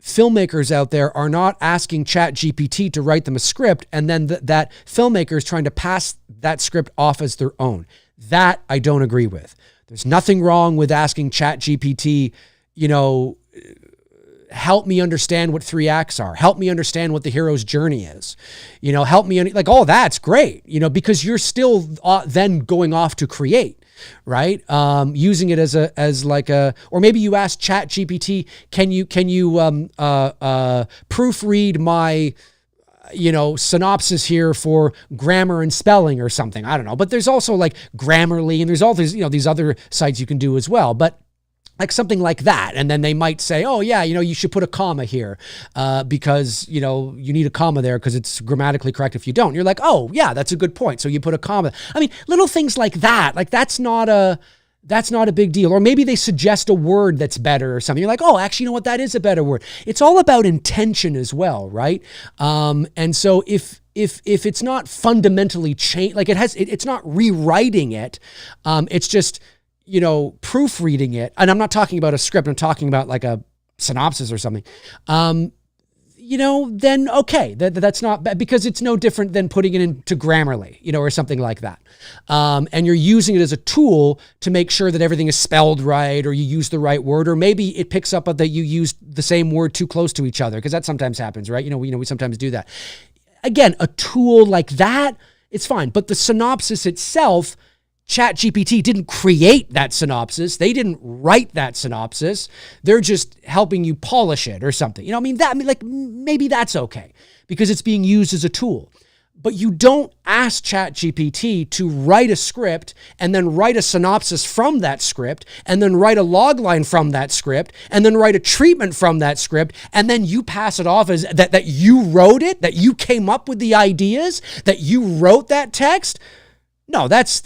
Speaker 1: filmmakers out there are not asking ChatGPT to write them a script, and then that filmmaker is trying to pass that script off as their own. That I don't agree with. There's nothing wrong with asking ChatGPT, help me understand what 3 acts are. Help me understand what the hero's journey is. Help me, that's great, because you're still then going off to create, right? Using it or maybe you ask ChatGPT, can you proofread my synopsis here for grammar and spelling or something. I don't know. But there's also Grammarly, and there's all these other sites you can do as well. But something like that. And then they might say, oh yeah, you should put a comma here because, you need a comma there because it's grammatically correct if you don't. You're like, oh yeah, that's a good point. So you put a comma. Little things like that. That's not a big deal. Or maybe they suggest a word that's better or something. You're like, oh, actually, that is a better word. It's all about intention as well, right? And so if it's not fundamentally changed, it's not rewriting it. It's just, proofreading it. And I'm not talking about a script. I'm talking about a synopsis or something. Then okay, that's not bad, because it's no different than putting it into Grammarly, or something like that. And you're using it as a tool to make sure that everything is spelled right, or you use the right word, or maybe it picks up that you used the same word too close to each other, because that sometimes happens, right? We sometimes do that. Again, a tool like that, it's fine. But the synopsis itself, ChatGPT didn't create that synopsis. They didn't write that synopsis. They're just helping you polish it or something. Maybe that's okay because it's being used as a tool. But you don't ask ChatGPT to write a script and then write a synopsis from that script and then write a log line from that script and then write a treatment from that script, and then you pass it off as that you wrote it, that you came up with the ideas, that you wrote that text. No, that's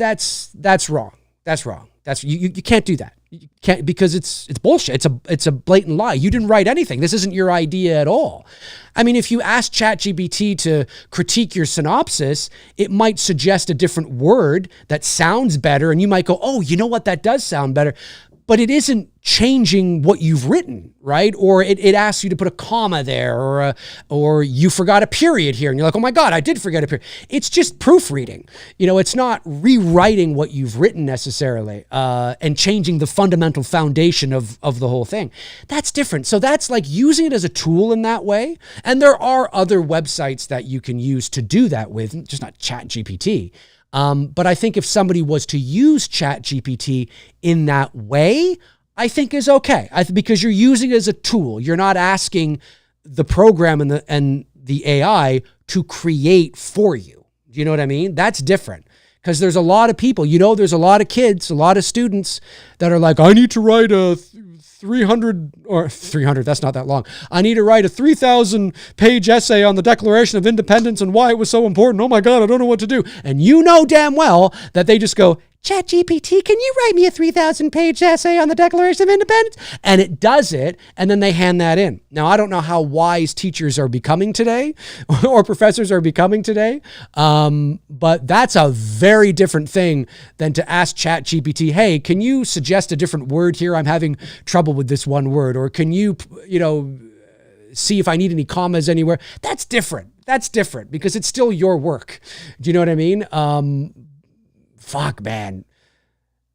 Speaker 1: wrong. That's wrong. You can't do that. You can't, because it's bullshit. It's a blatant lie. You didn't write anything. This isn't your idea at all. I mean, if you ask ChatGPT to critique your synopsis, it might suggest a different word that sounds better, and you might go, oh, you know what, that does sound better. But it isn't changing what you've written, right? Or it asks you to put a comma there, or you forgot a period here, and you're like, oh my God, I did forget a period. It's just proofreading. It's not rewriting what you've written necessarily, and changing the fundamental foundation of the whole thing. That's different. So that's like using it as a tool in that way. And there are other websites that you can use to do that with, just not ChatGPT. But I think if somebody was to use ChatGPT in that way, I think is okay. Because you're using it as a tool. You're not asking the program and the AI to create for you. Do you know what I mean? That's different. Because there's a lot of people, there's a lot of kids, a lot of students that are like, I need to write a 300, that's not that long. I need to write a 3,000 page essay on the Declaration of Independence and why it was so important. Oh my God, I don't know what to do. And you know damn well that they just go, ChatGPT, can you write me a 3,000 page essay on the Declaration of Independence? And it does it, and then they hand that in. Now, I don't know how wise teachers are becoming today or professors are becoming today, but that's a very different thing than to ask ChatGPT, hey, can you suggest a different word here? I'm having trouble with this one word. Or can you, see if I need any commas anywhere? That's different. That's different because it's still your work. Do you know what I mean? Fuck, man.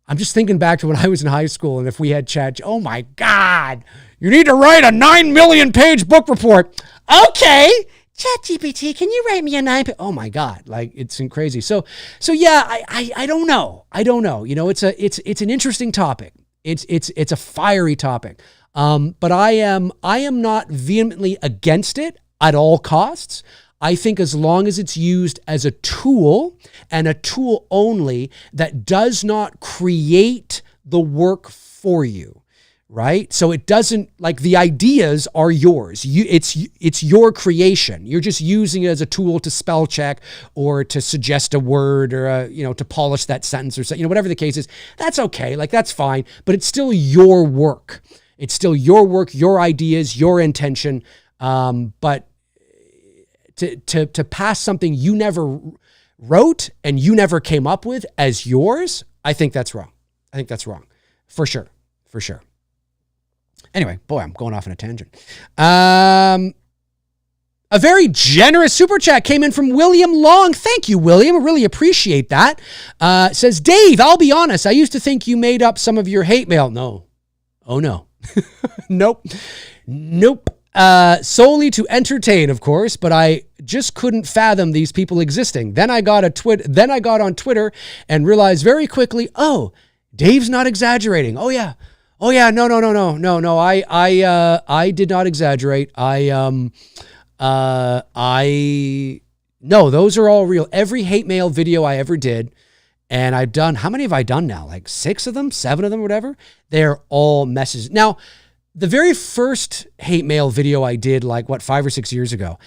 Speaker 1: I'm just thinking back to when I was in high school, and if we had chat, oh my God, you need to write a 9 million page book report. Okay, ChatGPT, can you write me a 9? Oh my God, like it's crazy. So yeah, I don't know. I don't know. It's an interesting topic. It's a fiery topic. But I am not vehemently against it at all costs. I think as long as it's used as a tool and a tool only that does not create the work for you, right? So it doesn't, like, the ideas are yours. It's your creation. You're just using it as a tool to spell check or to suggest a word or, to polish that sentence or something, whatever the case is. That's okay. Like, that's fine. But it's still your work. It's still your work, your ideas, your intention. But to pass something you never wrote and you never came up with as yours, I think that's wrong. I think that's wrong. For sure. For sure. Anyway, boy, I'm going off on a tangent. A very generous super chat came in from William Long. Thank you, William. I really appreciate that. It says, Dave, I'll be honest. I used to think you made up some of your hate mail. No. Oh, no. Nope. Solely to entertain, of course, but I just couldn't fathom these people existing. Then I got on Twitter and realized very quickly, oh, Dave's not exaggerating. Oh yeah. No. I did not exaggerate. No, those are all real. Every hate mail video I ever did, and I've done, how many have I done now? Like 6 of them, 7 of them, whatever. They're all messages. Now, the very first hate mail video I did, 5 or 6 years ago,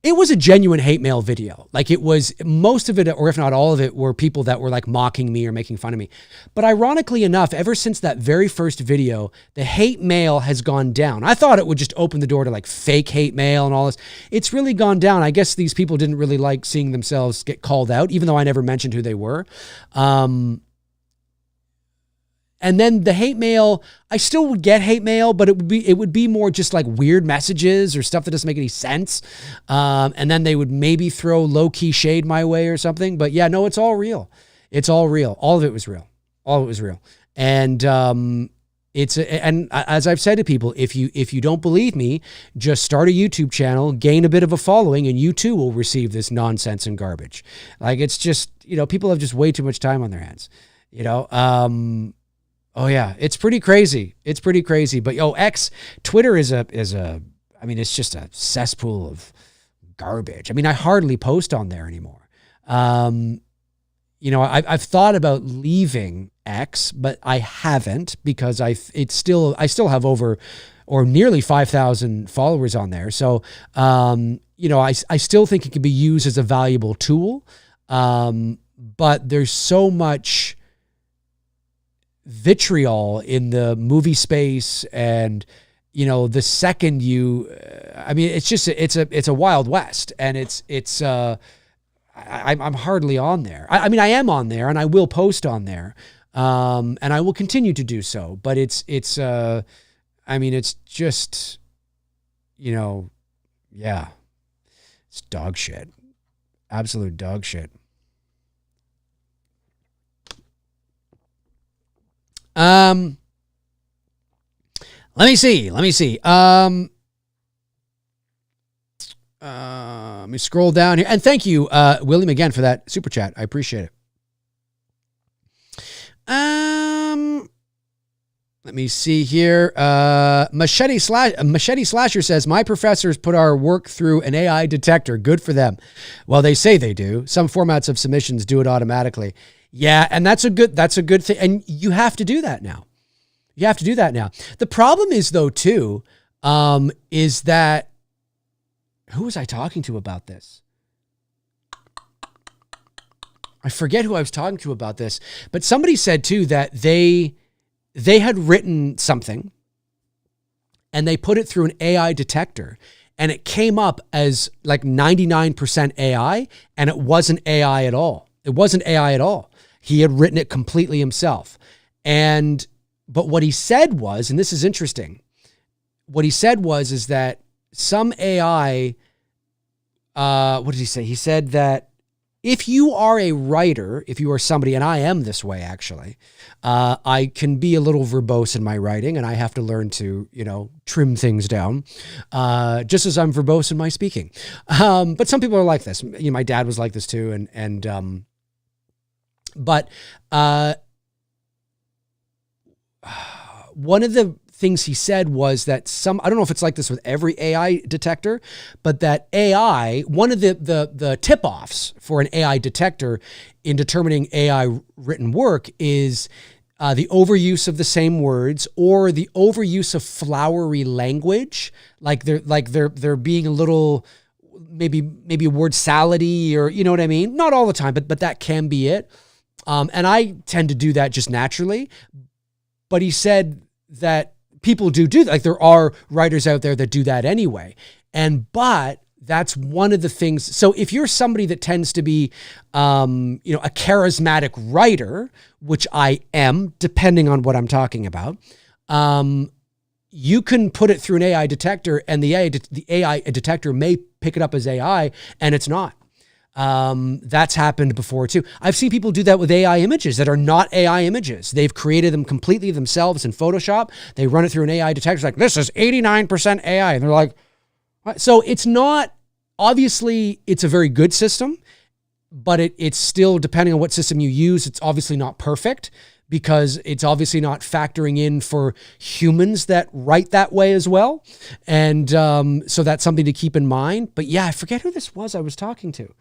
Speaker 1: it was a genuine hate mail video. Like, it was, most of it, or if not all of it, were people that were like mocking me or making fun of me. But ironically enough, ever since that very first video, the hate mail has gone down. I thought it would just open the door to like fake hate mail and all this. It's really gone down. I guess these people didn't really like seeing themselves get called out, even though I never mentioned who they were. And then the hate mail, I still would get hate mail, but it would be more just like weird messages or stuff that doesn't make any sense. And then they would maybe throw low-key shade my way or something. But yeah, no, it's all real. It's all real. All of it was real. All of it was real. And and as I've said to people, if you don't believe me, just start a YouTube channel, gain a bit of a following, and you too will receive this nonsense and garbage. Like, it's just, people have just way too much time on their hands. Oh yeah, it's pretty crazy. It's pretty crazy. But Twitter is it's just a cesspool of garbage. I mean, I hardly post on there anymore. I've thought about leaving X, but I haven't, because I still have over or nearly 5,000 followers on there. So, I still think it can be used as a valuable tool. But there's so much vitriol in the movie space, and the second it's a Wild West, and I'm hardly on there. I am on there, and I will post on there, and I will continue to do so. But it's just, yeah, it's dog shit, absolute dog shit. Let me see. Let me scroll down here. And thank you, William, again for that super chat. I appreciate it. Let me see here. Machete Slasher says, my professors put our work through an AI detector. Good for them. Well, they say they do. Some formats of submissions do it automatically. Yeah, and that's a good thing. And you have to do that now. The problem is, though, too, is that, who was I talking to about this? I forget who I was talking to about this, but somebody said, too, that they had written something and they put it through an AI detector, and it came up as like 99% AI, and it wasn't AI at all. He had written it completely himself. But what he said was, and this is interesting, is that some AI, what did he say? He said that if you are a writer, if you are somebody, and I am this way actually, I can be a little verbose in my writing, and I have to learn to, trim things down, just as I'm verbose in my speaking. But some people are like this. My dad was like this too, but one of the things he said was that I don't know if it's like this with every AI detector, but that AI, one of the tip-offs for an AI detector in determining AI written work is the overuse of the same words, or the overuse of flowery language, like they're being a little, maybe a word salady, or you know what I mean? Not all the time, but that can be it. And I tend to do that just naturally. But he said that people do that. Like, there are writers out there that do that anyway. But that's one of the things. So if you're somebody that tends to be, a charismatic writer, which I am, depending on what I'm talking about, you can put it through an AI detector, and the AI detector may pick it up as AI, and it's not. That's happened before too. I've seen people do that with AI images that are not AI images. They've created them completely themselves in Photoshop. They run it through an AI detector. It's like, this is 89% AI. And they're like, what? So it's not, obviously it's a very good system, but it's still, depending on what system you use, it's obviously not perfect, because it's obviously not factoring in for humans that write that way as well. And so that's something to keep in mind. But yeah, I forget who this was I was talking to.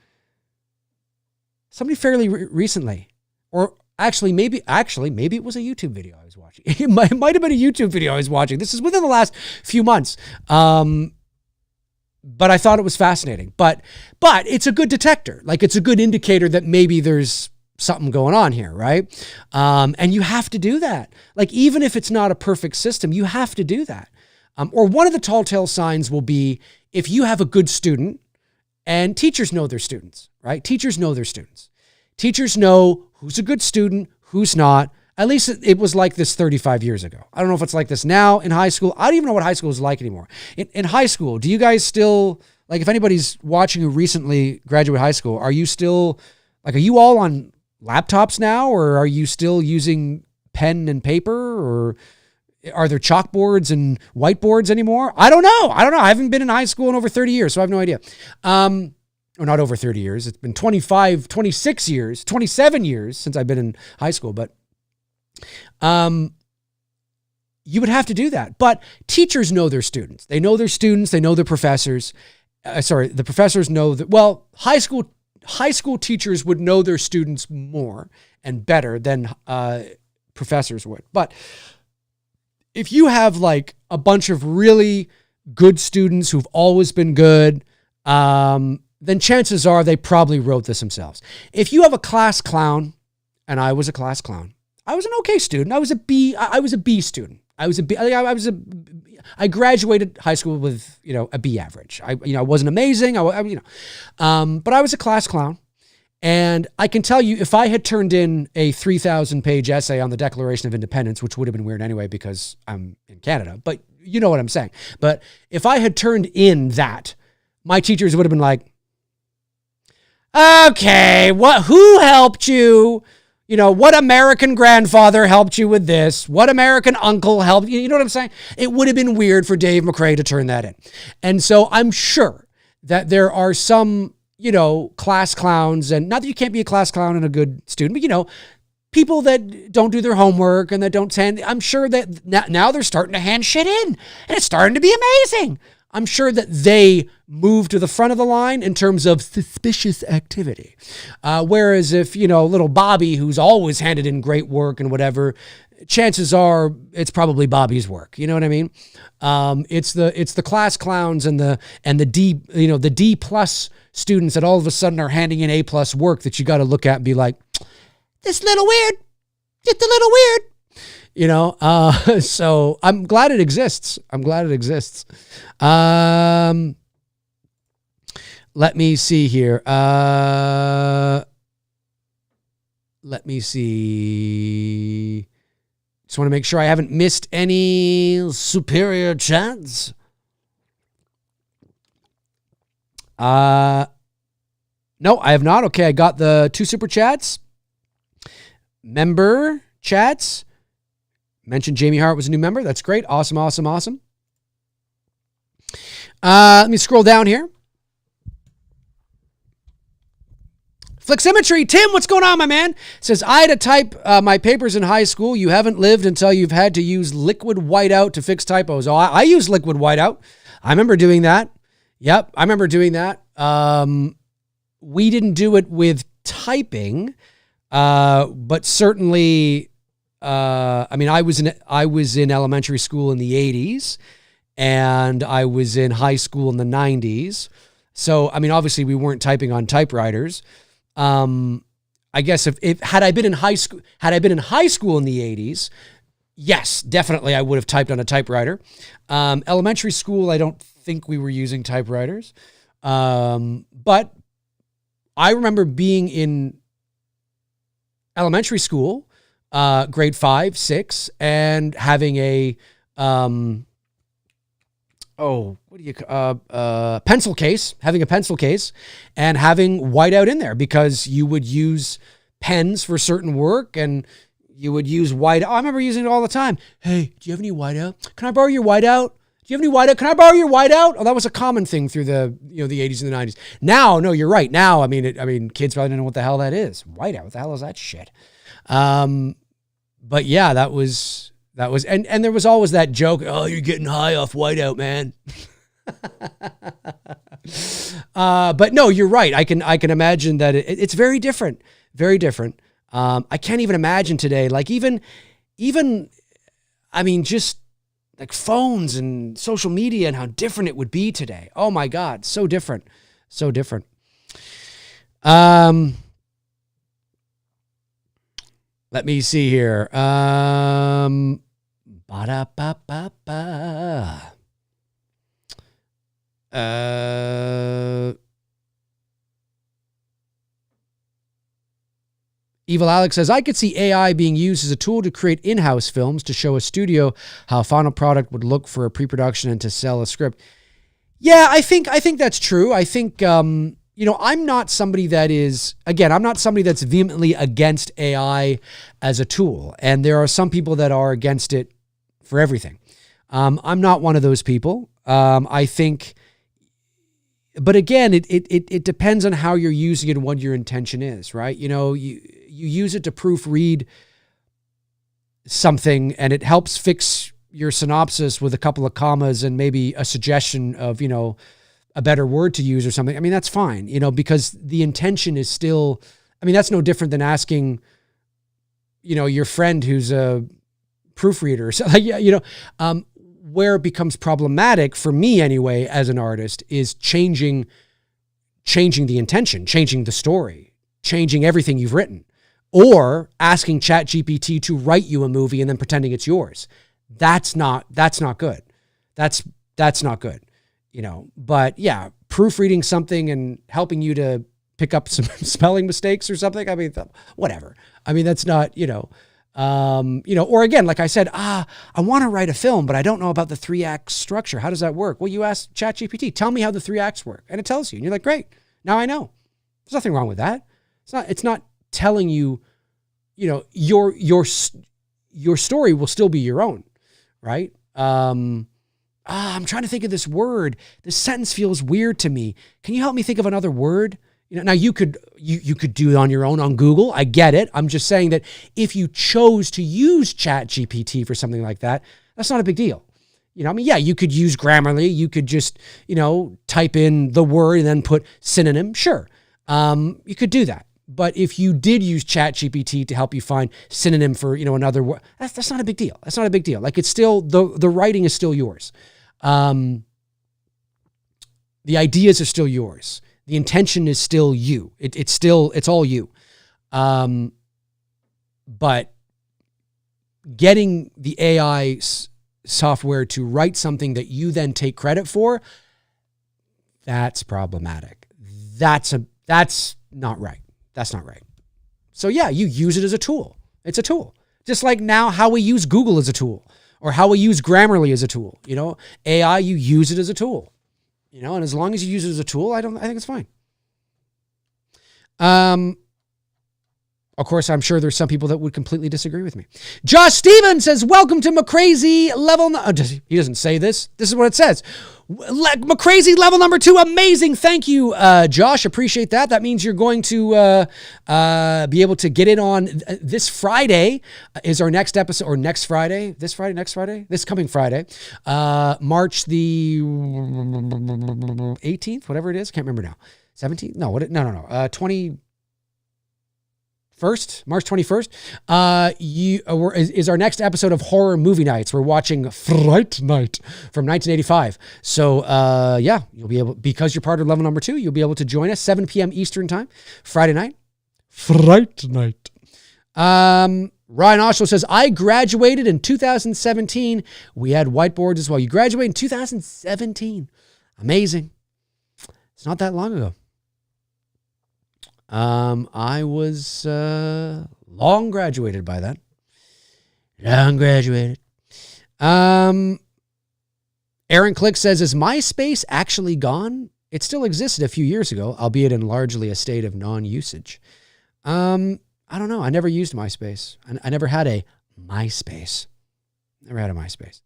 Speaker 1: Somebody fairly recently, or maybe it was a YouTube video I was watching. It might have been a YouTube video I was watching. This is within the last few months. But I thought it was fascinating. But it's a good detector. Like, it's a good indicator that maybe there's something going on here, right? And you have to do that. Like, even if it's not a perfect system, you have to do that. Or one of the tall tale signs will be if you have a good student. And teachers know their students, right? Teachers know their students. Teachers know who's a good student, who's not. At least it was like this 35 years ago. I don't know if it's like this now in high school. I don't even know what high school is like anymore. In high school, do you guys still, like, if anybody's watching who recently graduated high school, are you still, like, are you all on laptops now, or are you still using pen and paper, or are there chalkboards and whiteboards anymore? I don't know. I haven't been in high school in over 30 years, so I have no idea. Or not over 30 years. It's been 25, 26 years, 27 years since I've been in high school. But you would have to do that. But teachers know their students. They know their students. They know their professors. The professors know that, well, high school teachers would know their students more and better than professors would. But if you have like a bunch of really good students who've always been good, then chances are they probably wrote this themselves. If you have a class clown, and I was a class clown, I was an okay student. I was a B. I was a B student. I graduated high school with, a B average. I wasn't amazing. But I was a class clown. And I can tell you, if I had turned in a 3,000-page essay on the Declaration of Independence, which would have been weird anyway because I'm in Canada, but you know what I'm saying. But if I had turned in that, my teachers would have been like, okay, who helped you? What American grandfather helped you with this? What American uncle helped you? You know what I'm saying? It would have been weird for Dave McRae to turn that in. And so I'm sure that there are some, class clowns, and not that you can't be a class clown and a good student, but, people that don't do their homework and that don't send, I'm sure that now they're starting to hand shit in and it's starting to be amazing. I'm sure that they move to the front of the line in terms of suspicious activity. Whereas if, little Bobby, who's always handed in great work and whatever, chances are it's probably Bobby's work. You know what I mean? It's the class clowns and the D plus students that all of a sudden are handing in A plus work that you got to look at and be like, this little weird, just a little weird. So I'm glad it exists. Let me see here. Let me see. Just want to make sure I haven't missed any superior chats. No, I have not. Okay, I got the 2 super chats. Member chats. Mentioned Jamie Hart was a new member. That's great. Awesome. Let me scroll down here. Fliximetry. Tim, what's going on, my man? Says, I had to type my papers in high school. You haven't lived until you've had to use liquid whiteout to fix typos. Oh, I use liquid whiteout. I remember doing that. Yep, I remember doing that. We didn't do it with typing, but certainly... I was in elementary school in the 80s and I was in high school in the 90s. So, obviously we weren't typing on typewriters. I guess if had I been in high school in the 80s, yes, definitely I would have typed on a typewriter. Elementary school, I don't think we were using typewriters. But I remember being in elementary school, grade 5, 6, and having a, pencil case, and having whiteout in there because you would use pens for certain work and you would use whiteout. I remember using it all the time. Hey, do you have any whiteout? Can I borrow your whiteout? Do you have any whiteout? Can I borrow your whiteout? Oh, that was a common thing through the 80s and the 90s. Now, no, you're right. Now, kids probably don't know what the hell that is. Whiteout, what the hell is that shit? But yeah, that was, and there was always that joke, oh, you're getting high off whiteout, man. But no, you're right. I can imagine that it's very different, very different. I can't even imagine today, like even, just like phones and social media and how different it would be today. Oh my God. So different. Let me see here. Evil Alex says, I could see AI being used as a tool to create in-house films to show a studio how a final product would look for a pre-production and to sell a script. Yeah, I think that's true. I think, I'm not somebody that's vehemently against AI as a tool. And there are some people that are against it for everything. I'm not one of those people. I think, but again, it depends on how you're using it and what your intention is, right? You use it to proofread something and it helps fix your synopsis with a couple of commas and maybe a suggestion of, a better word to use or something. That's fine, because the intention is still, that's no different than asking, your friend who's a proofreader. So, where it becomes problematic for me anyway, as an artist, is changing the intention, changing the story, changing everything you've written, or asking ChatGPT to write you a movie and then pretending it's yours. That's not good. That's not good, you know. But yeah, proofreading something and helping you to pick up some spelling mistakes or something. I mean, whatever. I mean, that's not, you know, or again, like I said, I want to write a film, but I don't know about the 3-act structure. How does that work? Well, you ask ChatGPT, tell me how the 3 acts work. And it tells you, and you're like, great. Now I know. There's nothing wrong with that. It's not telling you, you know, your story will still be your own. Right. I'm trying to think of this word. This sentence feels weird to me. Can you help me think of another word? You know, now you could do it on your own on Google. I get it. I'm just saying that if you chose to use ChatGPT for something like that, that's not a big deal. You know, I mean, yeah, you could use Grammarly. You could just, you know, type in the word and then put synonym. Sure. You could do that. But if you did use ChatGPT to help you find synonym for, you know, another word, that's not a big deal. That's not a big deal. Like, it's still, the writing is still yours. The ideas are still yours. The intention is still you. It's all you. But getting the AI software to write something that you then take credit for, that's problematic. That's not right. That's not right. So yeah, you use it as a tool. It's a tool. Just like now how we use Google as a tool, or how we use Grammarly as a tool. You know, AI, you use it as a tool. You know, and as long as you use it as a tool, I think it's fine. Of course, I'm sure there's some people that would completely disagree with me. Josh Stevens says, welcome to McCrazy level. He doesn't say this. This is what it says. McCrazy level number 2. Amazing. Thank you, Josh. Appreciate that. That means you're going to be able to get in on this Friday is our next episode, or next Friday, this coming Friday, March the 18th, whatever it is. Can't remember now. 17th? No, no. March 21st, is our next episode of Horror Movie Nights. We're watching Fright Night from 1985. So, yeah, you'll be able, because you're part of level number 2, you'll be able to join us 7 p.m. Eastern time, Friday night. Fright Night. Ryan Osho says, I graduated in 2017. We had whiteboards as well. You graduated in 2017. Amazing. It's not that long ago. I was long graduated by then. Long graduated. Aaron Click says, is MySpace actually gone? It still existed a few years ago, albeit in largely a state of non-usage. I don't know. I never used MySpace. I never had a MySpace. Never had a MySpace.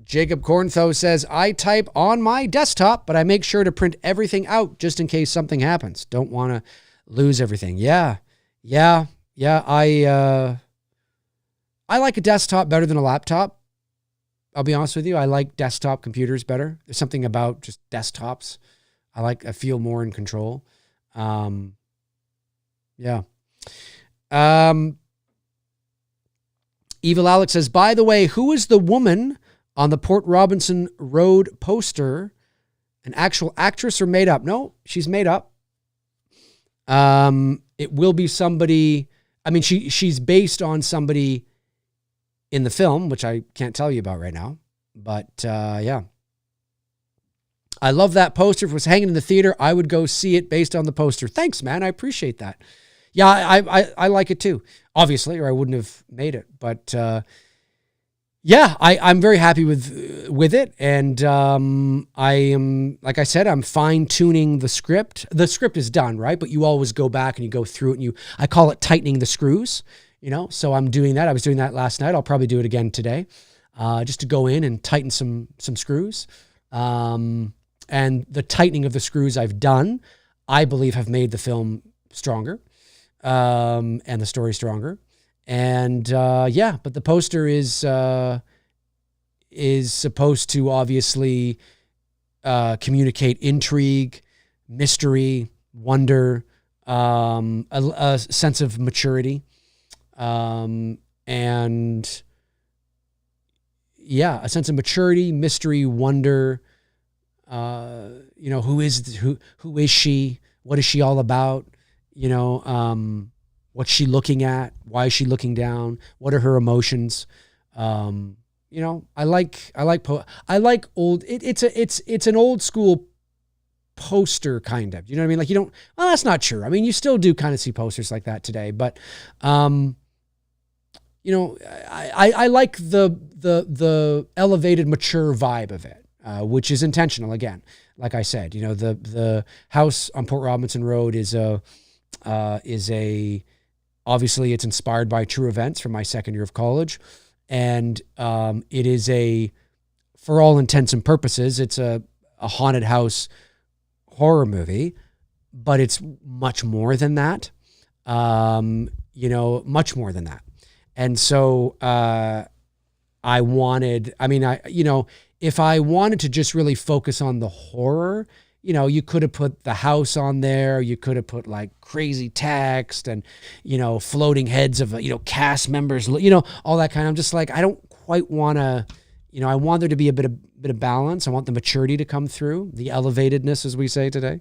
Speaker 1: Jacob Corntho says, I type on my desktop, but I make sure to print everything out just in case something happens. Don't want to lose everything. Yeah. I like a desktop better than a laptop. I'll be honest with you. I like desktop computers better. There's something about just desktops. I feel more in control. Yeah. Evil Alex says, by the way, who is the woman on the Port Robinson Road poster? An actual actress or made up? No, she's made up. It will be somebody. I mean, she's based on somebody in the film, which I can't tell you about right now. But yeah. I love that poster. If it was hanging in the theater, I would go see it based on the poster. Thanks, man. I appreciate that. Yeah, I like it too, obviously, or I wouldn't have made it. But yeah, I'm very happy with it. And I am, like I said, I'm fine tuning the script. The script is done, right? But you always go back and you go through it, and I call it tightening the screws, you know? So I'm doing that. I was doing that last night. I'll probably do it again today, just to go in and tighten some screws. And the tightening of the screws I've done, I believe, have made the film stronger, and the story stronger. And yeah, but the poster is supposed to obviously communicate intrigue, mystery, wonder, a sense of maturity, and yeah, a sense of maturity, mystery, wonder. who is she? What is she all about? What's she looking at? Why is she looking down? What are her emotions? I like old. It's an old school poster kind of. You know what I mean? Like well, that's not true. I mean, you still do kind of see posters like that today, but I like the elevated, mature vibe of it, which is intentional. Again, like I said, the house on Port Robinson Road is obviously it's inspired by true events from my second year of college. And it is for all intents and purposes, it's a haunted house horror movie, but it's much more than that. Much more than that. And so if I wanted to just really focus on the horror, you could have put the house on there. You could have put like crazy text and, floating heads of, cast members, all that kind of, I'm just like, I don't quite want to, I want there to be a bit of balance. I want the maturity to come through, the elevatedness, as we say today.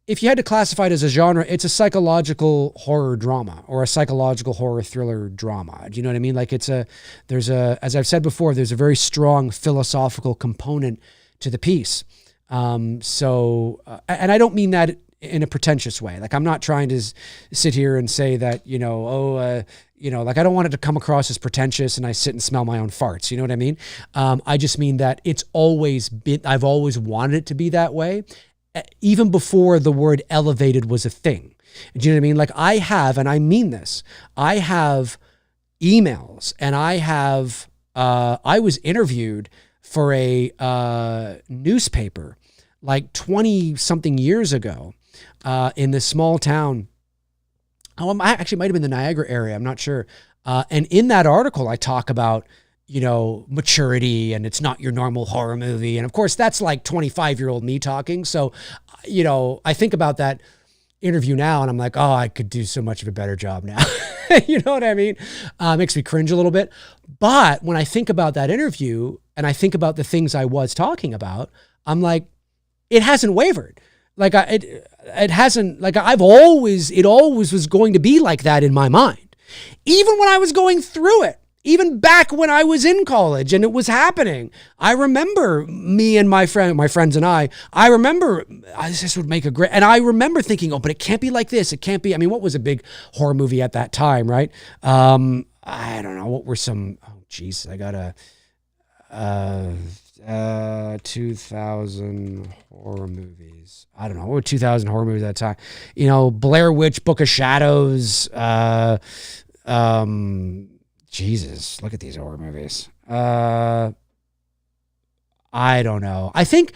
Speaker 1: If you had to classify it as a genre, it's a psychological horror drama or a psychological horror thriller drama. Do you know what I mean? Like as I've said before, there's a very strong philosophical component to the piece. And I don't mean that in a pretentious way. Like I'm not trying to sit here and say that, like I don't want it to come across as pretentious and I sit and smell my own farts. You know what I mean? I just mean that I've always wanted it to be that way, even before the word elevated was a thing. Do you know what I mean? Like I have, and I mean this, I have emails and I was interviewed for a newspaper like 20 something years ago in this small town. Actually might have been the Niagara area. I'm not sure. And in that article, I talk about, maturity and it's not your normal horror movie. And of course that's like 25-year-old me talking. So, I think about that interview now and I'm like, oh, I could do so much of a better job now. You know what I mean? Makes me cringe a little bit. But when I think about that interview and I think about the things I was talking about, I'm like, it hasn't wavered. Like it hasn't, like it always was going to be like that in my mind. Even when I was going through it, even back when I was in college and it was happening, I remember me and my friends and I remember this would make a great, and I remember thinking, oh, but it can't be like this. It can't be. I mean, what was a big horror movie at that time, right? I don't know. What were some, oh geez, I got 2000 horror movies. I don't know. What were 2000 horror movies at that time? Blair Witch, Book of Shadows, Jesus, look at these horror movies. I don't know. I think,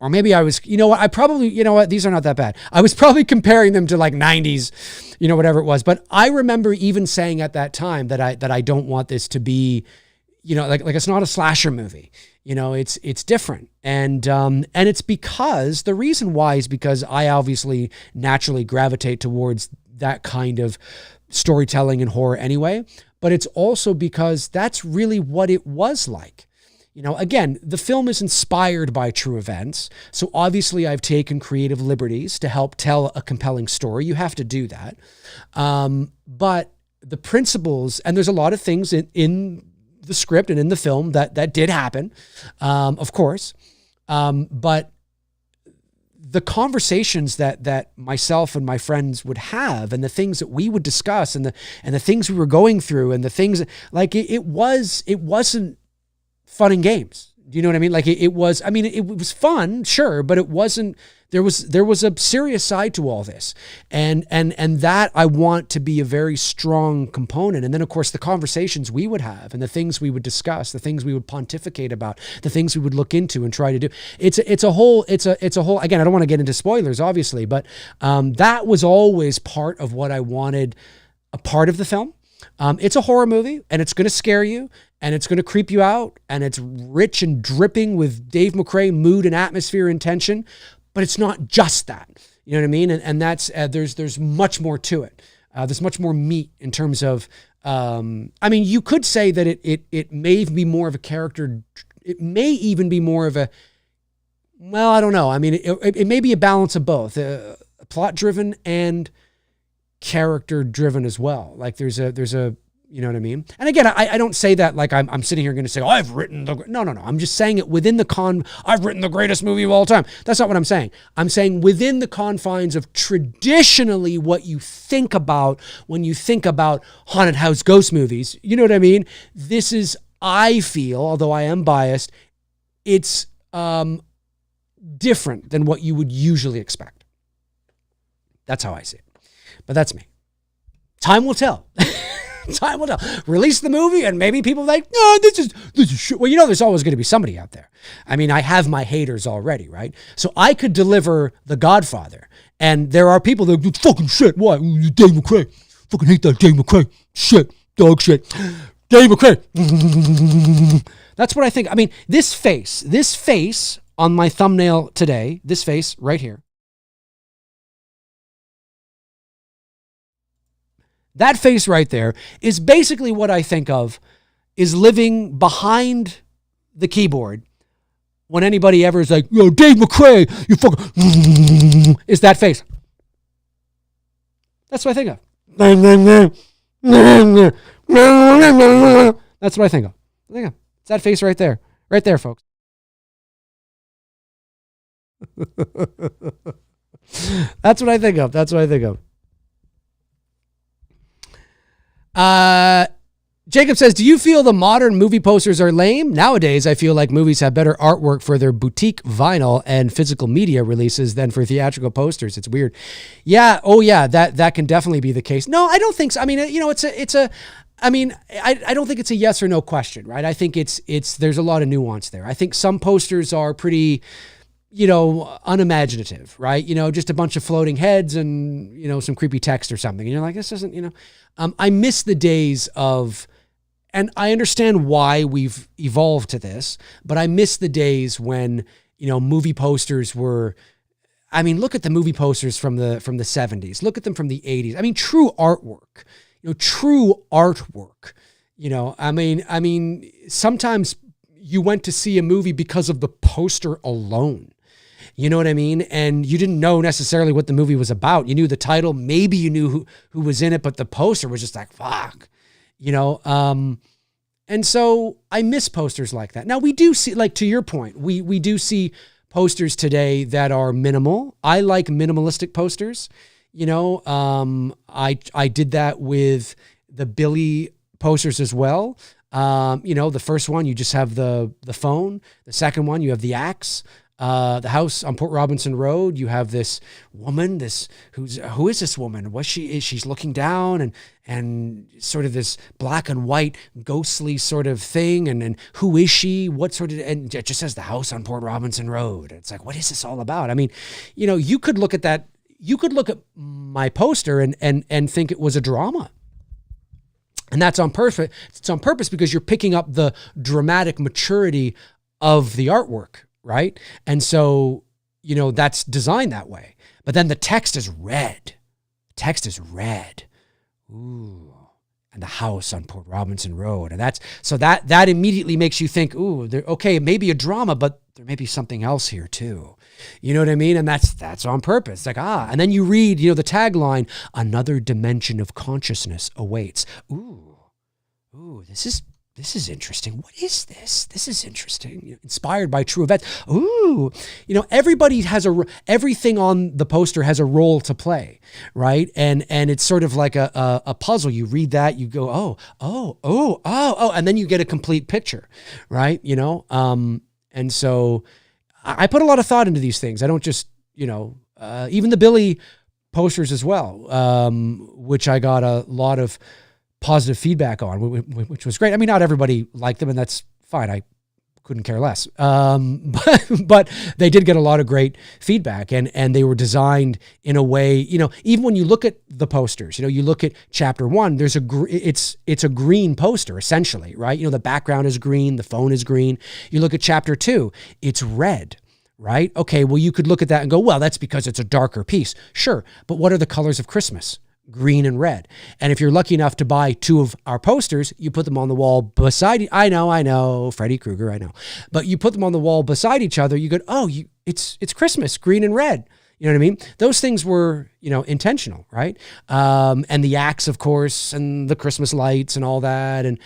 Speaker 1: or maybe I was, these are not that bad. I was probably comparing them to like 90s, whatever it was. But I remember even saying at that time that I don't want this to be, like it's not a slasher movie. It's different. And it's because the reason why is because I obviously naturally gravitate towards that kind of storytelling and horror anyway, but it's also because that's really what it was like. Again, the film is inspired by true events. So obviously I've taken creative liberties to help tell a compelling story. You have to do that. But the principles, and there's a lot of things in the script and in the film that did happen, of course. But the conversations that myself and my friends would have and the things that we would discuss and the things we were going through and the things like it wasn't fun and games. Do you know what I mean? Like it was fun, sure, but it wasn't, there was a serious side to all this. And that I want to be a very strong component. And then of course the conversations we would have and the things we would discuss, the things we would pontificate about, the things we would look into and try to do. It's a whole, again, I don't want to get into spoilers obviously, but that was always part of what I wanted a part of the film. It's a horror movie and it's going to scare you and it's going to creep you out and it's rich and dripping with Dave McRae mood and atmosphere and tension, but it's not just that. You know what I mean? And that's, there's much more to it. There's much more meat in terms of I mean, you could say that it may be more of a character. It may even be more of a, well, I don't know. I mean, it may be a balance of both, plot driven and character driven as well. Like there's a, you know what I mean? And again, I don't say that like I'm sitting here going to say, oh, I've written no. I'm just saying it within the I've written the greatest movie of all time. That's not what I'm saying. I'm saying within the confines of traditionally what you think about when you think about haunted house ghost movies. You know what I mean? This is, I feel, although I am biased, it's different than what you would usually expect. That's how I see it. But that's me. Time will tell. Time will tell. Release the movie and maybe people like, no, this is shit. Well, you know, there's always going to be somebody out there. I mean, I have my haters already, right? So I could deliver The Godfather and there are people that do fucking shit. Why? Dave McRae. Fucking hate that Dave McRae. Shit. Dog shit. Dave McRae. That's what I think. I mean, this face on my thumbnail today, this face right here, that face right there is basically what I think of is living behind the keyboard when anybody ever is like, yo, Dave McRae, you fucking, is that face. That's what I think of. That's what I think of. It's that face right there. Right there, folks. That's what I think of. That's what I think of. Jacob says, do you feel the modern movie posters are lame? Nowadays, I feel like movies have better artwork for their boutique vinyl and physical media releases than for theatrical posters. It's weird. Yeah. Oh yeah. That can definitely be the case. No, I don't think so. I mean, you know, I don't think it's a yes or no question, right? I think there's a lot of nuance there. I think some posters are pretty, you know, unimaginative, right? You know, just a bunch of floating heads and, you know, some creepy text or something. And you're like, this isn't, you know, I miss the days of, and I understand why we've evolved to this, but I miss the days when, you know, movie posters were, I mean, look at the movie posters from the 70s. Look at them from the 80s. I mean, true artwork, you know, true artwork, you know, I mean, sometimes you went to see a movie because of the poster alone. You know what I mean? And you didn't know necessarily what the movie was about. You knew the title, maybe you knew who was in it, but the poster was just like, fuck, you know? And so I miss posters like that. Now we do see, like to your point, we do see posters today that are minimal. I like minimalistic posters. You know, I did that with the Billy posters as well. You know, the first one, you just have the phone. The second one, you have the axe. The house on Port Robinson Road, you have this woman, who is this woman? She's looking down and sort of this black and white ghostly sort of thing. And who is she? What sort of, and it just says the house on Port Robinson Road. It's like, what is this all about? I mean, you know, you could look at that. You could look at my poster and think it was a drama. And that's on purpose. It's on purpose because you're picking up the dramatic maturity of the artwork. Right. And so, you know, that's designed that way. But then the text is red. Text is red. Ooh. And the house on Port Robinson Road. And that immediately makes you think, ooh, okay, it may be a drama, but there may be something else here too. You know what I mean? And that's on purpose. Like, and then you read, you know, the tagline, another dimension of consciousness awaits. Ooh, this is interesting. What is this? This is interesting. You know, inspired by true events. Ooh, you know, everybody has everything on the poster has a role to play, right? And it's sort of like a puzzle. You read that, you go, oh, and then you get a complete picture, right? You know, and so I put a lot of thought into these things. I don't just, you know, even the Billy posters as well, which I got a lot of positive feedback on, which was great. I mean, not everybody liked them, and that's fine. I couldn't care less. But they did get a lot of great feedback, and they were designed in a way, you know, even when you look at the posters, you know, you look at chapter 1, there's it's a green poster essentially, right? You know, the background is green, the phone is green. You look at chapter 2, it's red. Right? Okay, well, you could look at that and go, well, that's because it's a darker piece. Sure, but what are the colors of Christmas? green and red. And if you're lucky enough to buy 2 of our posters, you put them on the wall beside, I know, Freddy Krueger, I know. But you put them on the wall beside each other, you go, oh, it's Christmas, green and red. You know what I mean? Those things were, intentional, right? And the axe, of course, and the Christmas lights and all that. And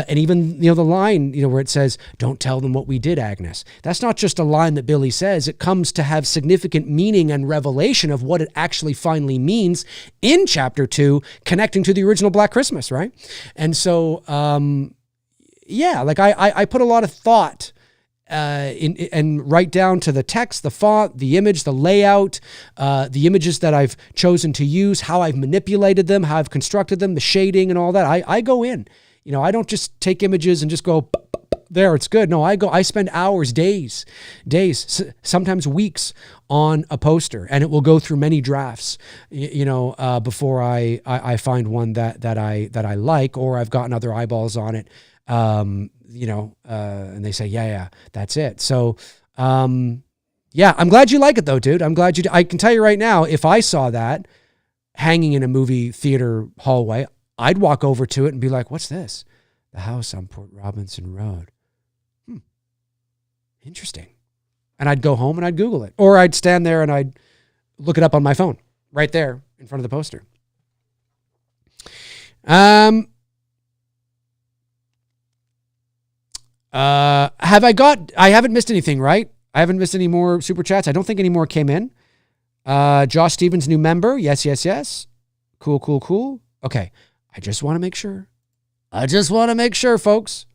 Speaker 1: even, the line, where it says, don't tell them what we did, Agnes. That's not just a line that Billy says. It comes to have significant meaning and revelation of what it actually finally means in chapter 2, connecting to the original Black Christmas, right? And so, I put a lot of thought and right down to the text, the font, the image, the layout, the images that I've chosen to use, how I've manipulated them, how I've constructed them, the shading and all that. I go in, I don't just take images and just go there, it's good. No, I spend hours, days, sometimes weeks on a poster, and it will go through many drafts, before I find one that I like, or I've gotten other eyeballs on it. And they say, yeah, that's it. So, I'm glad you like it though, dude. I'm glad I can tell you right now, if I saw that hanging in a movie theater hallway, I'd walk over to it and be like, what's this? The house on Port Robinson Road. Interesting. And I'd go home and I'd Google it, or I'd stand there and I'd look it up on my phone right there in front of the poster. I haven't missed anything, right? I haven't missed any more super chats. I don't think any more came in. Josh Stevens, new member. Yes. Cool. Okay. I just want to make sure. Folks.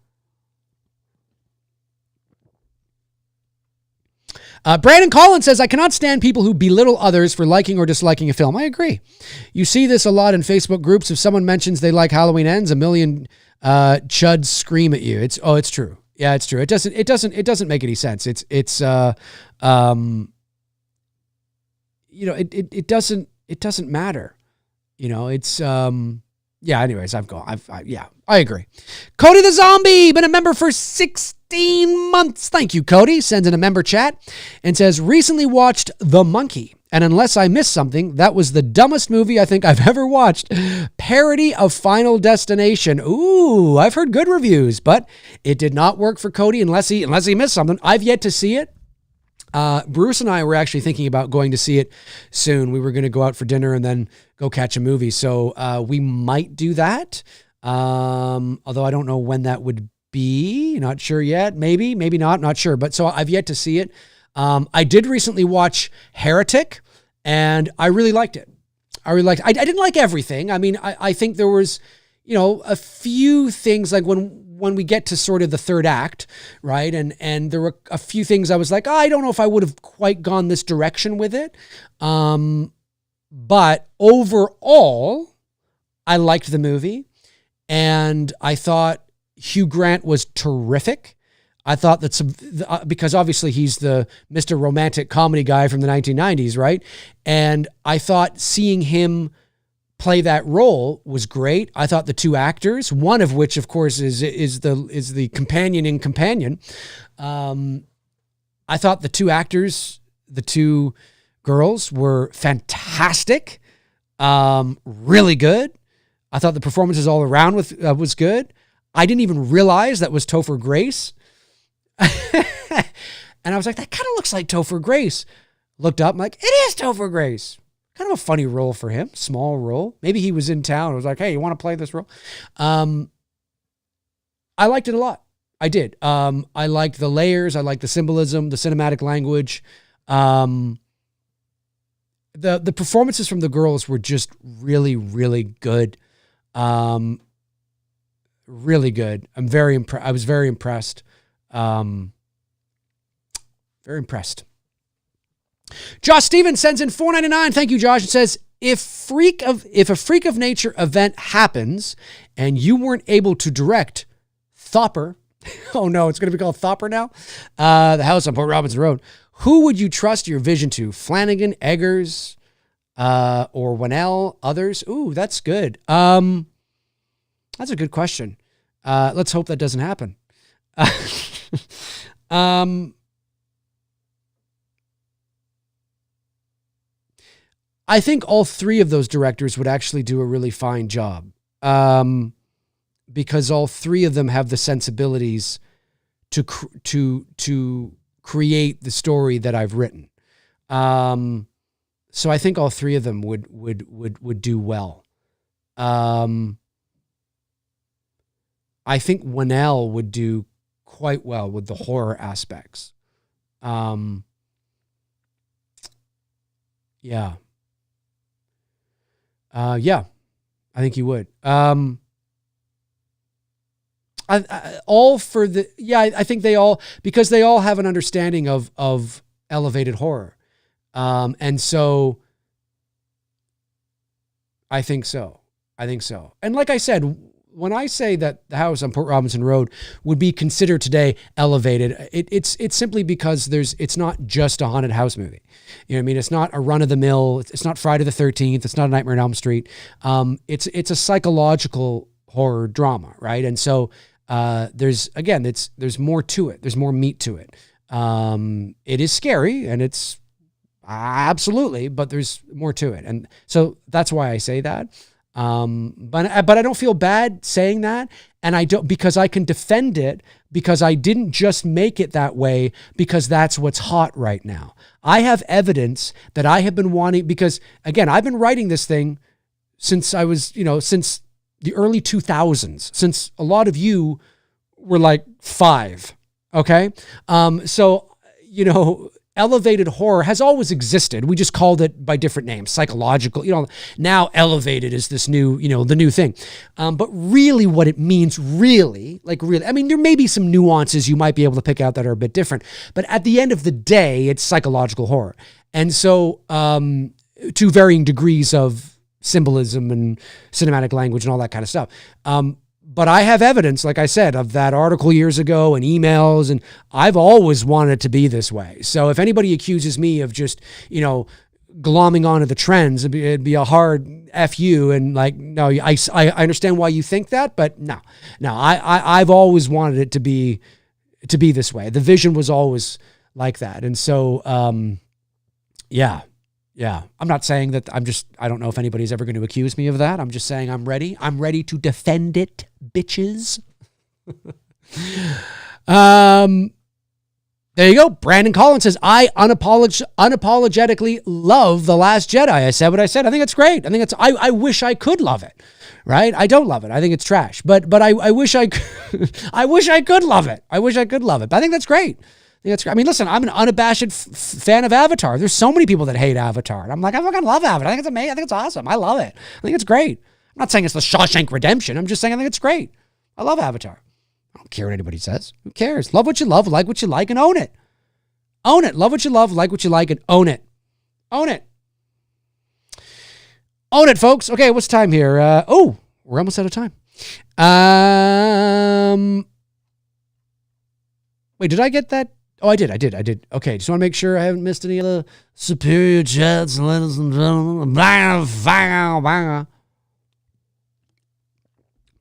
Speaker 1: Brandon Collins says, I cannot stand people who belittle others for liking or disliking a film. I agree. You see this a lot in Facebook groups. If someone mentions they like Halloween Ends, a million chuds scream at you. It's true. Yeah, it's true. It doesn't make any sense. It doesn't matter. Anyways, I agree. Cody the Zombie, been a member for 16 months. Thank you, Cody. Sends in a member chat and says, recently watched The Monkey. And unless I missed something, that was the dumbest movie I think I've ever watched. Parody of Final Destination. Ooh, I've heard good reviews, but it did not work for Cody unless he missed something. I've yet to see it. Bruce and I were actually thinking about going to see it soon. We were going to go out for dinner and then go catch a movie. So we might do that. Although I don't know when that would be. Not sure yet. Maybe not. Not sure. But so I've yet to see it. I did recently watch Heretic, and I really liked it. I didn't like everything. I mean, I think there was, a few things like when we get to sort of the third act, right? And there were a few things I was like, I don't know if I would have quite gone this direction with it. But overall, I liked the movie, and I thought Hugh Grant was terrific. I thought that because obviously he's the Mr. Romantic comedy guy from the 1990s, right? And I thought seeing him play that role was great. I thought the 2 actors, one of which of course is the companion in Companion. I thought the 2 actors, the 2 girls, were fantastic. Really good. I thought the performances all around was good. I didn't even realize that was Topher Grace. And I was like, that kind of looks like Topher Grace. Looked up, I'm like, it is Topher Grace. Kind of a funny role for him, small role. Maybe he was in town. I was like, hey, you want to play this role? I liked it a lot. I did. I liked the layers. I liked the symbolism, the cinematic language. The performances from the girls were just really, really good. Really good. I was very impressed. Very impressed. Josh Stevens sends in $4.99. Thank you, Josh. It says, if a freak of nature event happens and you weren't able to direct Thopper, oh no, it's going to be called Thopper now. The house on Port Robinson Road. Who would you trust your vision to? Flanagan, Eggers, or Winnell, others? Ooh, that's good. That's a good question. Let's hope that doesn't happen. I think all three of those directors would actually do a really fine job, because all three of them have the sensibilities to create the story that I've written. So I think all three of them would do well. I think Winnell would do quite well with the horror aspects. Yeah. Yeah, I think he would. I think they all, because they all have an understanding of elevated horror. And so I think so. And like I said, when I say that the house on Port Robinson Road would be considered today elevated, it's simply because it's not just a haunted house movie. You know what I mean? It's not a run of the mill. It's not Friday the 13th. It's not a Nightmare on Elm Street. It's a psychological horror drama, right? And so there's more to it. There's more meat to it. It is scary, and it's absolutely, but there's more to it. And so that's why I say that. But I don't feel bad saying that. And I don't, because I can defend it, because I didn't just make it that way because that's what's hot right now. I have evidence that I have been wanting, because again, I've been writing this thing since I was, since the early 2000s, since a lot of you were like 5. Okay. So, elevated horror has always existed. We just called it by different names. Psychological, now elevated is this new, the new thing. But really what it means, really, I mean, there may be some nuances you might be able to pick out that are a bit different, but at the end of the day, it's psychological horror. And so, to varying degrees of symbolism and cinematic language and all that kind of stuff. But I have evidence, like I said, of that article years ago and emails, and I've always wanted it to be this way. So if anybody accuses me of just, glomming onto the trends, it'd be a hard F you. And no, I understand why you think that, but no, I've always wanted it to be this way. The vision was always like that. And so, yeah. I'm not saying that I don't know if anybody's ever going to accuse me of that. I'm just saying I'm ready. I'm ready to defend it, bitches. There you go. Brandon Collins says, I unapologetically love The Last Jedi. I said what I said. I think it's great. I wish I could love it, right? I don't love it. I think it's trash, but I wish I could love it. But I think that's great. I mean, listen, I'm an unabashed fan of Avatar. There's so many people that hate Avatar. And I'm like, I fucking love Avatar. I think it's amazing. I think it's awesome. I love it. I think it's great. I'm not saying it's the Shawshank Redemption. I'm just saying I think it's great. I love Avatar. I don't care what anybody says. Who cares? Love what you love, like what you like, and own it. Own it. Love what you love, like what you like, and own it. Own it. Own it, folks. Okay, what's time here? We're almost out of time. Wait, did I get that? Oh, I did. Okay, just want to make sure I haven't missed any other superior chats, ladies and gentlemen. I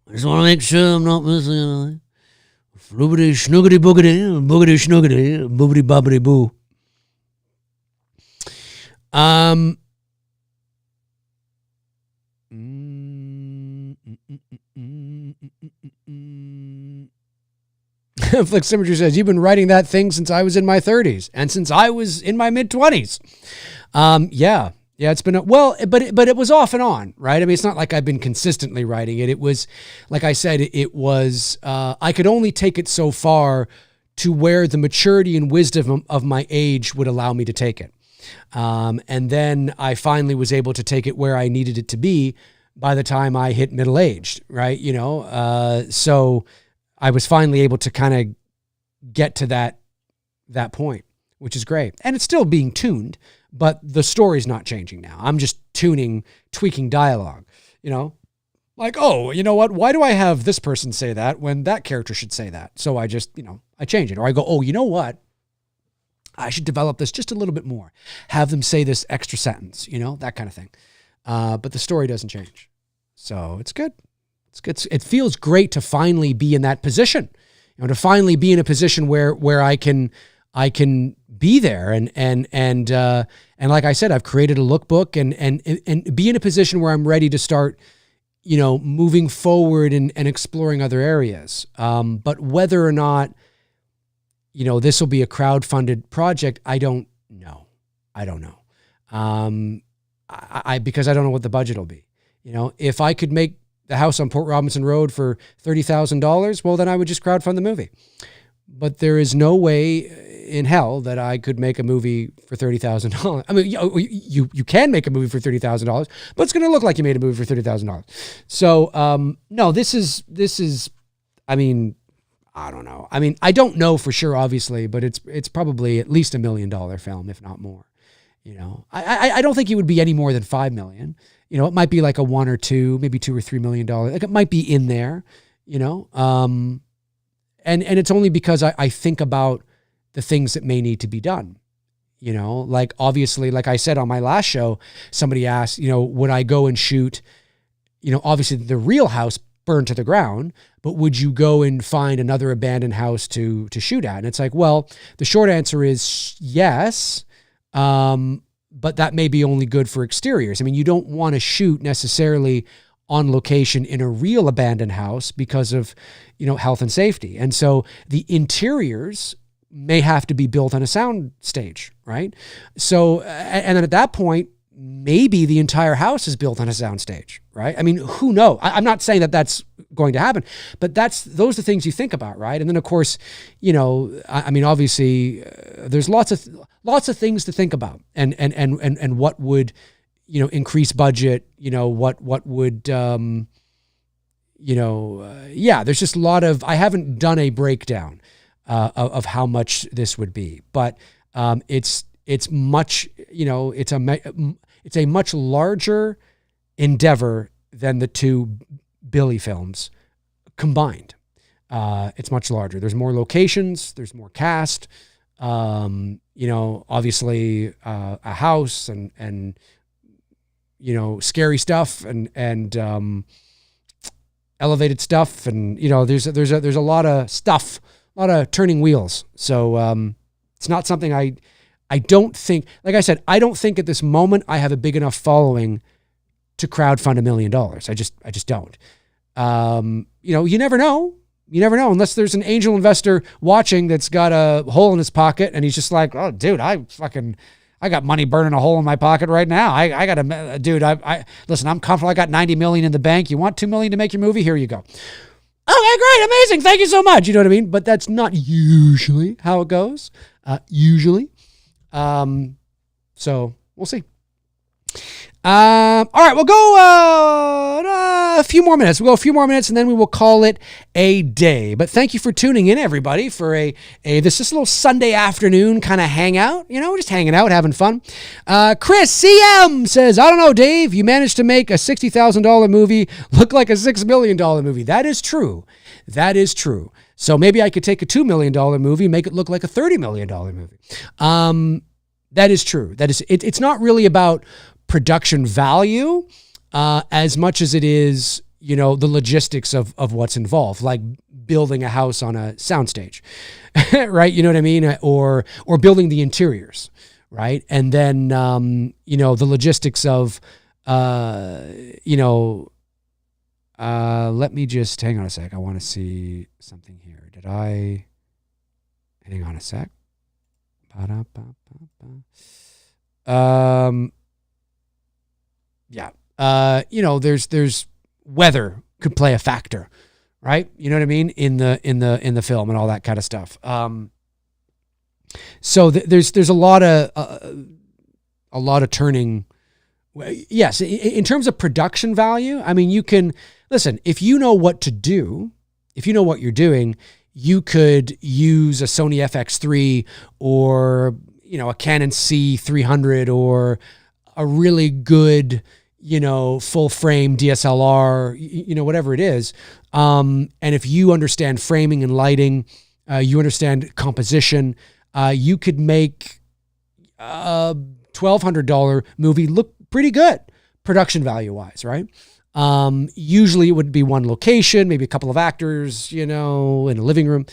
Speaker 1: just want to make sure I'm not missing anything. Floobity schnoogity boogity, boogity schnoogity, boobity bobbity boo. Flick Symmetry says, you've been writing that thing since I was in my 30s and since I was in my mid-20s. Yeah, it's been, but it was off and on, right? I mean, it's not like I've been consistently writing it. It was, like I said, it was, I could only take it so far to where the maturity and wisdom of my age would allow me to take it. And then I finally was able to take it where I needed it to be by the time I hit middle-aged, right? So I was finally able to kind of get to that point, which is great. And it's still being tuned, but the story's not changing now. I'm just tweaking dialogue, like, oh, you know what? Why do I have this person say that when that character should say that? So I just, I change it. Or I go, oh, you know what? I should develop this just a little bit more. Have them say this extra sentence, that kind of thing. But the story doesn't change. So it's good. It's good. It feels great to finally be in that position, to finally be in a position where I can I can be there and like I said, I've created a lookbook and be in a position where I'm ready to start, moving forward and exploring other areas. But whether or not, this will be a crowdfunded project, I don't know. Because I don't know what the budget will be. If I could make the house on Port Robinson Road for $30,000, well, then I would just crowdfund the movie. But there is no way in hell that I could make a movie for $30,000. I mean, you can make a movie for $30,000, but it's going to look like you made a movie for $30,000. So, no, this is, I mean, I don't know. I mean, I don't know for sure, obviously, but it's probably at least $1 million film, if not more. I don't think it would be any more than 5 million. It might be like a 1 or 2, maybe $2 or $3 million. Like it might be in there, and it's only because I think about the things that may need to be done. Like obviously, like I said on my last show, somebody asked, would I go and shoot, obviously the real house burned to the ground, but would you go and find another abandoned house to shoot at? And it's like, well, the short answer is yes. But that may be only good for exteriors. I mean, you don't want to shoot necessarily on location in a real abandoned house because of, health and safety. And so the interiors may have to be built on a sound stage, right? So, and then at that point, maybe the entire house is built on a sound stage, right? I mean, who knows? I'm not saying that that's going to happen, but those are the things you think about, right? And then of course, I mean, obviously there's lots of things to think about and what would, increase budget, what would, there's just a lot of, I haven't done a breakdown of how much this would be, but it's much, it's a much larger endeavor than the two Billy films combined. It's much larger. There's more locations. There's more cast. Obviously a house and scary stuff and elevated stuff. And, there's a lot of stuff, a lot of turning wheels. So it's not something I don't think, like I said, I don't think at this moment I have a big enough following to crowdfund $1 million. I just don't. You never know. You never know unless there's an angel investor watching that's got a hole in his pocket and he's just like, oh, dude, I got money burning a hole in my pocket right now. I got listen, I'm comfortable. I got 90 million in the bank. You want 2 million to make your movie? Here you go. Okay, great, amazing. Thank you so much. You know what I mean? But that's not usually how it goes. Usually. So we'll see. All right, we'll go a few more minutes. We'll go a few more minutes and then we will call it a day. But thank you for tuning in, everybody, for this little Sunday afternoon kind of hangout. Just hanging out, having fun. Chris CM says, I don't know, Dave, you managed to make a $60,000 movie look like a $6 million movie. That is true. That is true. So maybe I could take a $2 million movie, make it look like a $30 million movie. That is true. It's not really about production value as much as it is, the logistics of what's involved, like building a house on a soundstage, right? You know what I mean? Or building the interiors, right? And then, the logistics of, let me just hang on a sec. I want to see something here. Hang on a sec. There's weather could play a factor, right? You know what I mean? In the film and all that kind of stuff. So there's a lot of turning. Yes. In terms of production value, I mean, you can listen, if you know what to do, if you know what you're doing, you could use a Sony FX3 or, a Canon C300 or a really good, full frame DSLR, whatever it is. And if you understand framing and lighting, you understand composition, you could make a $1,200 movie look pretty good production value wise, right? Usually it would be one location, maybe a couple of actors, in a living room.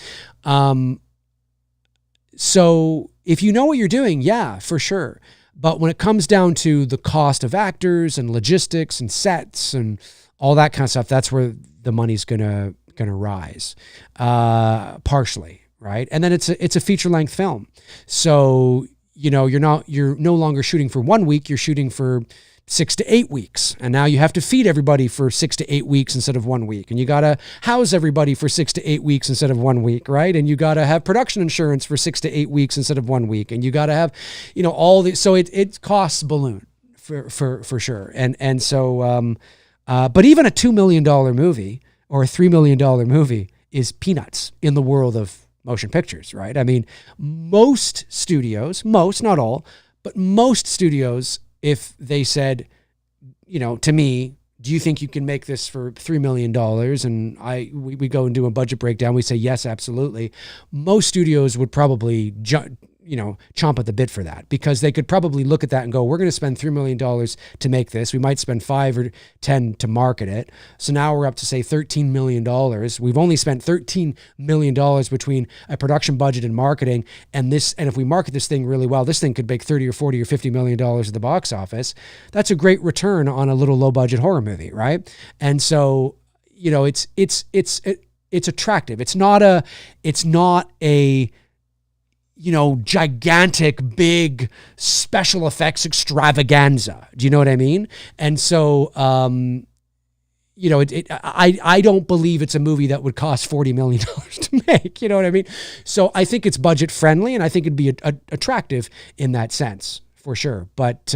Speaker 1: So if you know what you're doing, yeah, for sure. But when it comes down to the cost of actors and logistics and sets and all that kind of stuff, that's where the money's gonna rise, partially, right? And then it's a feature length film, so you're no longer shooting for 1 week, you're shooting for 6 to 8 weeks. And now you have to feed everybody for 6 to 8 weeks instead of 1 week. And you got to house everybody for 6 to 8 weeks instead of 1 week, right? And you got to have production insurance for 6 to 8 weeks instead of 1 week. And you got to have, all the, so it costs balloon for sure. And so, but even a $2 million movie or a $3 million movie is peanuts in the world of motion pictures, right? I mean, most studios, not all, but most studios, if they said, to me, do you think you can make this for $3 million? And we go and do a budget breakdown. We say, yes, absolutely. Most studios would probably, chomp at the bit for that, because they could probably look at that and go, we're going to spend $3 million to make this. We might spend 5 or 10 to market it. So now we're up to, say, $13 million. We've only spent $13 million between a production budget and marketing. And if we market this thing really well, this thing could make 30 or 40 or $50 million at the box office. That's a great return on a little low budget horror movie, right? And so, it's attractive. It's not a gigantic, big special effects extravaganza. Do you know what I mean? And so, I don't believe it's a movie that would cost $40 million to make. You know what I mean? So I think it's budget friendly, and I think it'd be attractive in that sense for sure. But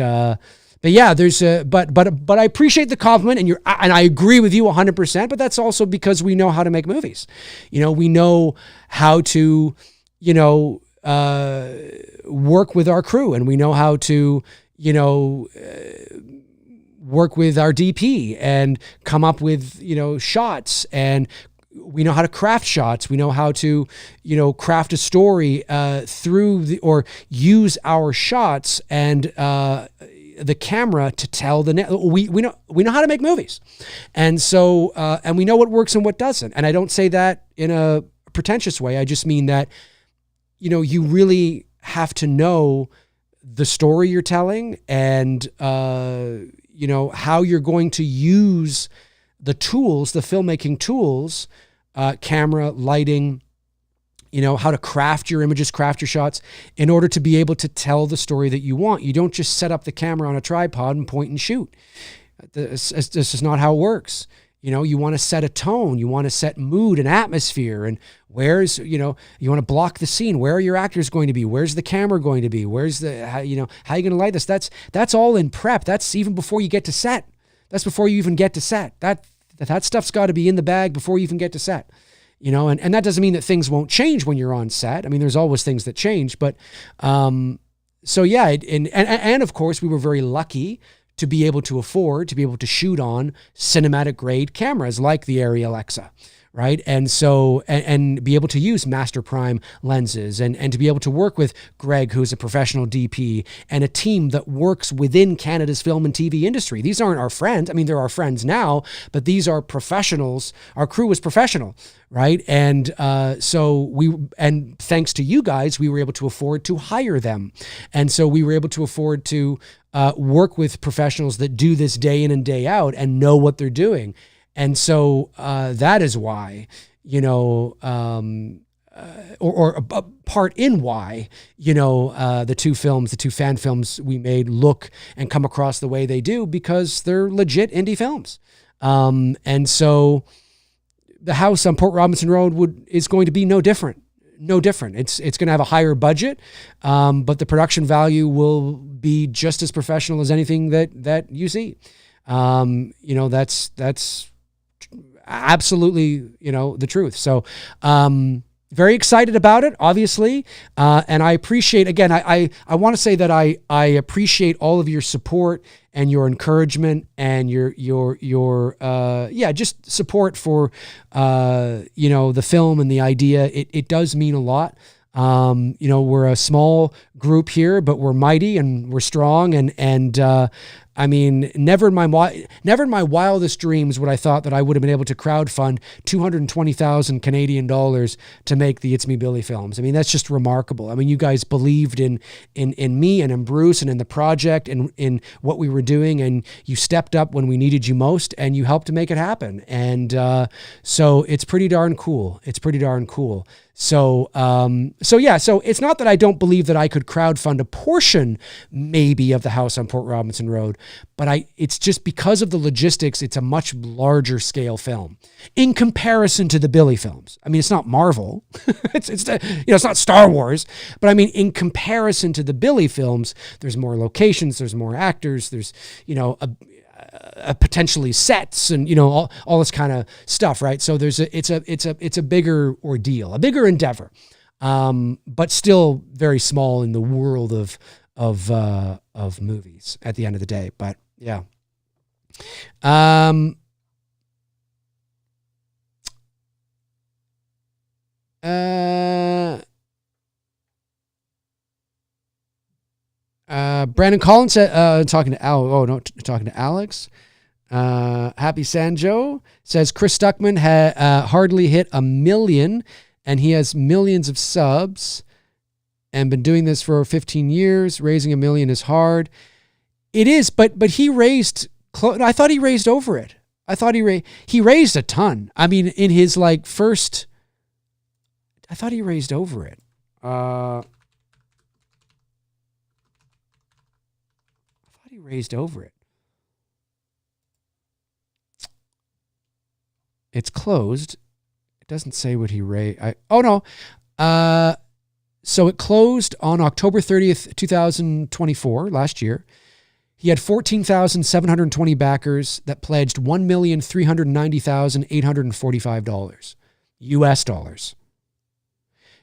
Speaker 1: yeah, but I appreciate the compliment, and I agree with you 100%. But that's also because we know how to make movies. We know how to, work with our crew, and we know how to, work with our DP and come up with, shots, and we know how to craft shots. We know how to, craft a story, or use our shots and, the camera to tell we know how to make movies. And so, and we know what works and what doesn't. And I don't say that in a pretentious way. I just mean that, you really have to know the story you're telling, and, how you're going to use the tools, the filmmaking tools, camera, lighting, how to craft your images, craft your shots in order to be able to tell the story that you want. You don't just set up the camera on a tripod and point and shoot. This is not how it works. You want to set a tone, you want to set mood and atmosphere, and you want to block the scene. Where are your actors going to be? Where's the camera going to be? How are you going to light this? That's all in prep. That's even before you get to set. That's before you even get to set. That stuff's got to be in the bag before you even get to set. And that doesn't mean that things won't change when you're on set. I mean, there's always things that change, but so yeah, and of course we were very lucky to be able to afford to be able to shoot on cinematic grade cameras like the Arri Alexa, right? And so, and be able to use Master Prime lenses, and to be able to work with Greg, who's a professional DP, and a team that works within Canada's film and TV industry. These aren't our friends. I mean, they're our friends now, but these are professionals. Our crew was professional, right? And and thanks to you guys, we were able to afford to hire them. And so we were able to afford to work with professionals that do this day in and day out and know what they're doing. And so that is why, or a part in why, the two fan films we made look and come across the way they do, because they're legit indie films. And so the house on Port Robinson Road is going to be no different. It's going to have a higher budget, but the production value will be just as professional as anything that you see. That's absolutely, the truth. So, very excited about it, obviously. And I appreciate, again, I want to say that I appreciate all of your support and your encouragement and your just support for, the film and the idea. It does mean a lot. We're a small group here, but we're mighty and we're strong. And I mean, never in my wildest dreams would I thought that I would have been able to crowdfund 220,000 Canadian dollars to make the It's Me Billy films. I mean, that's just remarkable. I mean, you guys believed in me and in Bruce and in the project and in what we were doing, and you stepped up when we needed you most, and you helped to make it happen. And so it's pretty darn cool. So it's not that I don't believe that I could crowdfund a portion maybe of the house on Port Robinson Road, but it's just because of the logistics, it's a much larger scale film in comparison to the Billy films. I mean, it's not Marvel. It's not Star Wars, but I mean, in comparison to the Billy films, there's more locations, there's more actors, there's, potentially sets and all this kind of stuff, right? So it's a bigger ordeal, a bigger endeavor, but still very small in the world of movies at the end of the day. But yeah. Brandon Collins talking to Alex. Happy Sanjo says Chris Stuckman hardly hit 1 million, and he has millions of subs and been doing this for 15 years. Raising 1 million is hard. It is, but he raised. I thought he raised over it. I thought he raised a ton. I mean, in his first. I thought he raised over it. Raised over it. It's closed. It doesn't say what he raised. So it closed on October 30th, 2024, last year. He had 14,720 backers that pledged $1,390,845 US dollars.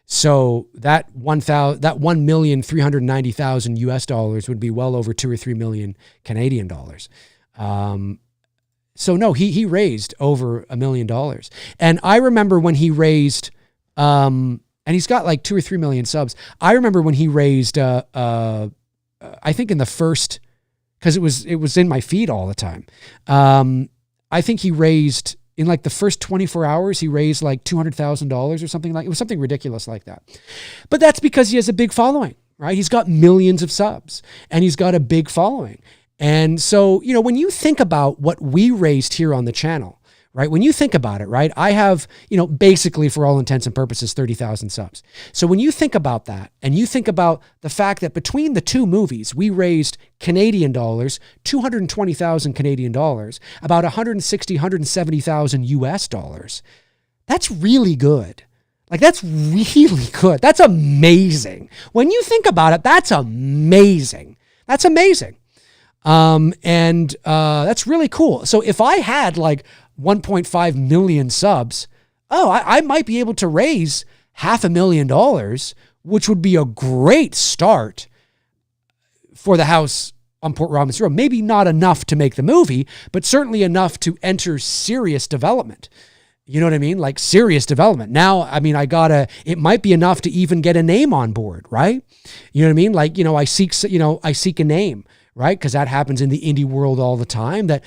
Speaker 1: So that $1,390,000 US dollars would be well over 2 or 3 million Canadian dollars. So no, he raised over $1 million. And I remember when he raised, and he's got 2 or 3 million subs. I remember when he raised, I think in the first, because it was in my feed all the time. I think he raised. In the first 24 hours, he raised $200,000 or something it was something ridiculous like that. But that's because he has a big following, right? He's got millions of subs and he's got a big following. And so, when you think about what we raised here on the channel, right? When you think about it, right? I have, basically for all intents and purposes, 30,000 subs. So when you think about that and you think about the fact that between the two movies, we raised Canadian dollars, 220,000 Canadian dollars, about 170,000 US dollars. That's really good. That's really good. That's amazing. When you think about it, that's amazing. That's amazing. And that's really cool. So if I had 1.5 million subs, I might be able to raise $500,000, which would be a great start for the house on Port Robinson Road. Maybe not enough to make the movie, but certainly enough to enter serious development. You know what I mean? Serious development. Now, I mean, it might be enough to even get a name on board, right? You know what I mean? I seek a name. Right? Because that happens in the indie world all the time, that,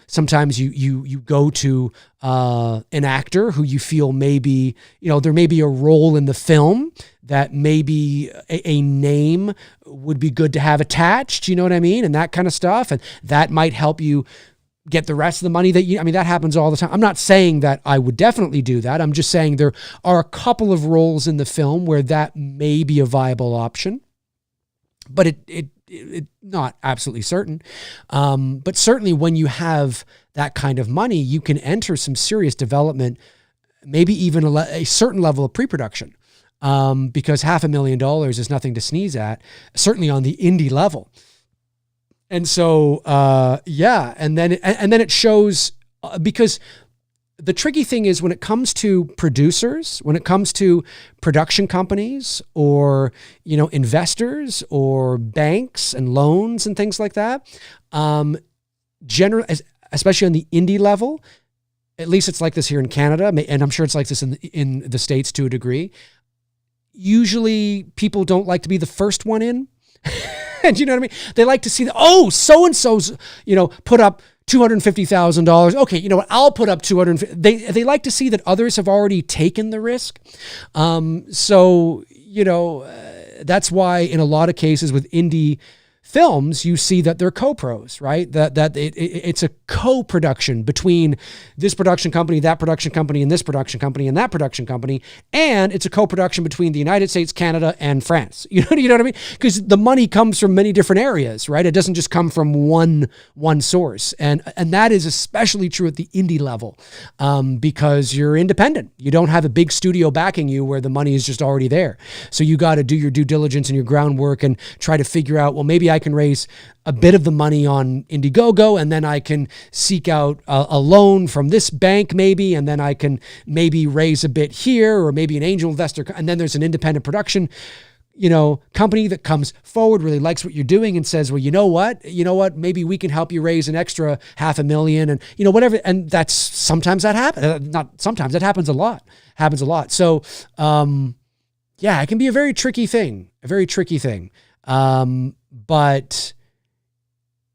Speaker 1: sometimes you go to an actor who you feel maybe, there may be a role in the film that maybe a name would be good to have attached, you know what I mean? And that kind of stuff. And that might help you get the rest of the money that happens all the time. I'm not saying that I would definitely do that. I'm just saying there are a couple of roles in the film where that may be a viable option, but it not absolutely certain. But certainly when you have that kind of money, you can enter some serious development, maybe even a certain level of pre-production, because $500,000 is nothing to sneeze at, certainly on the indie level. And so, and then it shows, because the tricky thing is when it comes to producers, when it comes to production companies or, investors or banks and loans and things like that, especially on the indie level, at least it's like this here in Canada, and I'm sure it's like this in the States to a degree. Usually people don't like to be the first one in. And you know what I mean? They like to see that, oh, so-and-so's, put up $250,000. Okay, you know what? I'll put up 250. They like to see that others have already taken the risk. That's why in a lot of cases with indie films, you see that they're co-pros, right? That it's a co-production between this production company, that production company, and this production company, and that production company, and it's a co-production between the United States, Canada, and France. You know what I mean? Because the money comes from many different areas, right? It doesn't just come from one source, and that is especially true at the indie level, because you're independent. You don't have a big studio backing you where the money is just already there. So you got to do your due diligence and your groundwork and try to figure out, well, maybe I can raise a bit of the money on Indiegogo, and then I can seek out a loan from this bank maybe, and then I can maybe raise a bit here, or maybe an angel investor, and then there's an independent production company that comes forward, really likes what you're doing and says, well, you know what, maybe we can help you raise an extra $500,000 and whatever. And that's sometimes that happens. Not sometimes, that happens a lot. So, it can be a very tricky thing. But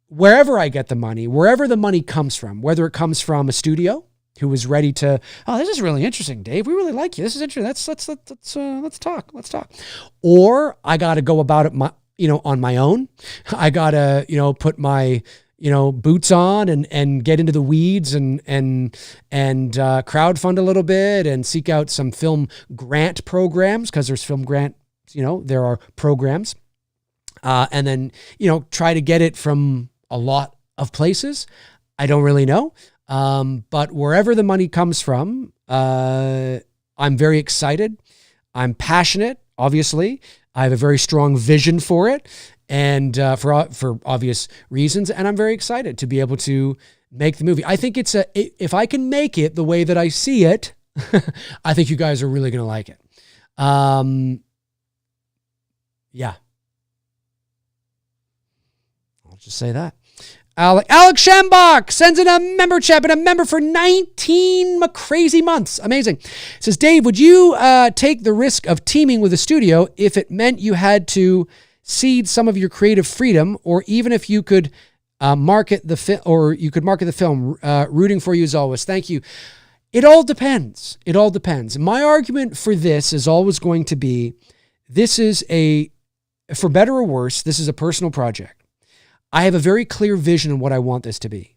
Speaker 1: wherever I get the money, wherever the money comes from, whether it comes from a studio who is ready to, oh, this is really interesting, Dave. We really like you. This is interesting. Let's talk. Or I got to go about it on my own. I got to, put my, boots on and get into the weeds and crowdfund a little bit and seek out some film grant programs, because there's film grant, there are programs. And then, try to get it from a lot of places. I don't really know. But wherever the money comes from, I'm very excited. I'm passionate, obviously. I have a very strong vision for it, and for obvious reasons. And I'm very excited to be able to make the movie. I think if I can make it the way that I see it, I think you guys are really going to like it. Yeah. Just say that. Alex Shambach sends in a member chat, and a member for 19 crazy months. Amazing. Says, Dave, would you take the risk of teaming with a studio if it meant you had to cede some of your creative freedom, or even if you could market the film? Rooting for you as always. Thank you. It all depends. My argument for this is always going to be, for better or worse, this is a personal project. I have a very clear vision of what I want this to be.